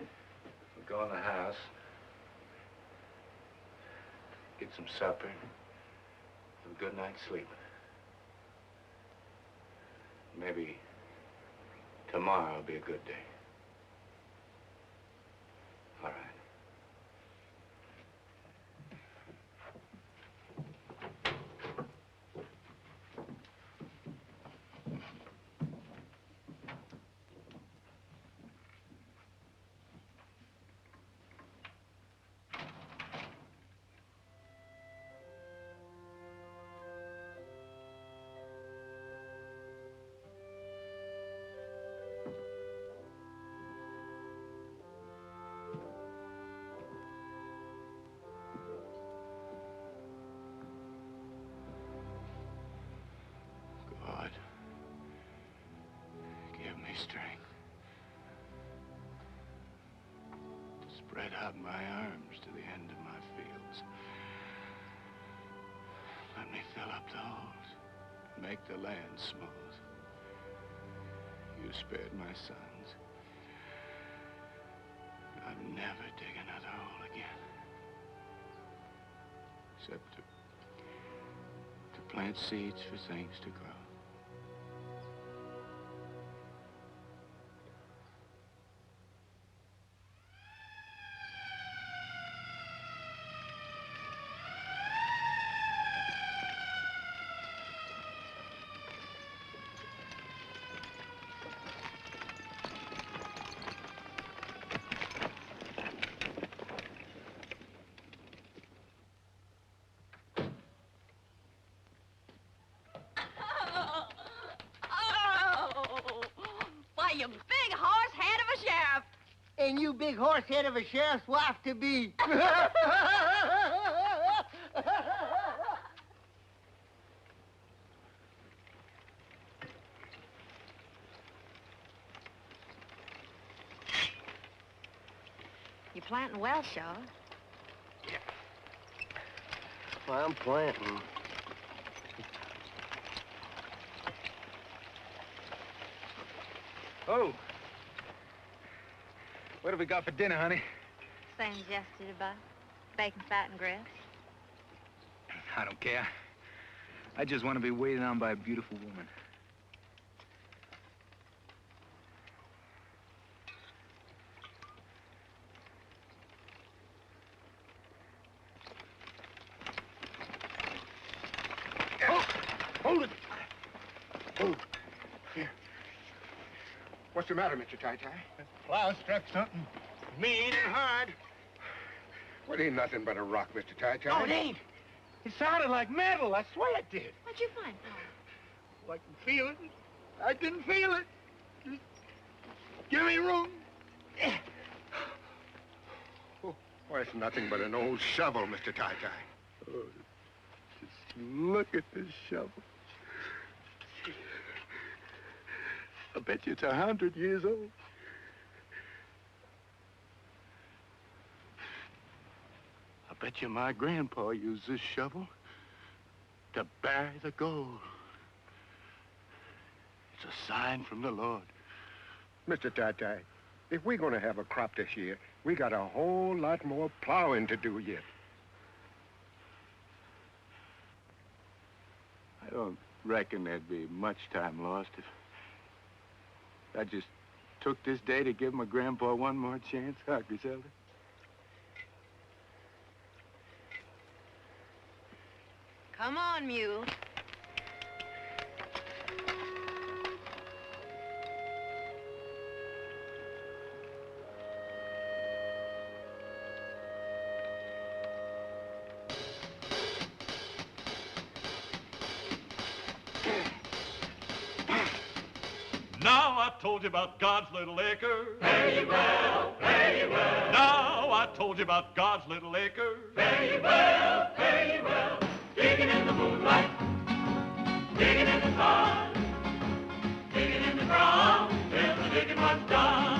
We'll go in the house. Get some supper. Have a good night's sleep. Maybe tomorrow will be a good day. All right. God, give me strength to spread out my arms to the end of my fields. Let me fill up the holes, make the land smooth. You spared my sons. I'd never dig another hole again, except to plant seeds for things to grow. You big horse head of a sheriff. And you big horse head of a sheriff's wife to be. You're planting well, Shaw. Well, I'm planting. Oh. What have we got for dinner, honey? Same as yesterday, Bud. Bacon, fat, and grits. I don't care. I just want to be waited on by a beautiful woman. Oh, hold it. Oh, here. What's the matter, Mr. Tai-Tai? The plow struck something mean and hard. Well, it ain't nothing but a rock, Mr. Tai-Tai. No, it ain't. It sounded like metal. I swear it did. What'd you find, Paul? I can feel it. I can feel it. Just give me room. Oh, well, it's nothing but an old shovel, Mr. Tai-Tai. Oh, just look at this shovel. I bet you it's 100 years old. I bet you my grandpa used this shovel to bury the gold. It's a sign from the Lord. Mr. Tai-Tai, if we're going to have a crop this year, we got a whole lot more plowing to do yet. I don't reckon there'd be much time lost if I just took this day to give my grandpa one more chance, huh, Griselda? Come on, Mule. Now I told you about God's little acre. Fare ye well, fare ye well. Now I told you about God's little acre. Fare ye well, fare ye well. Digging in the moonlight, digging in the sun, digging in the ground till the digging was done.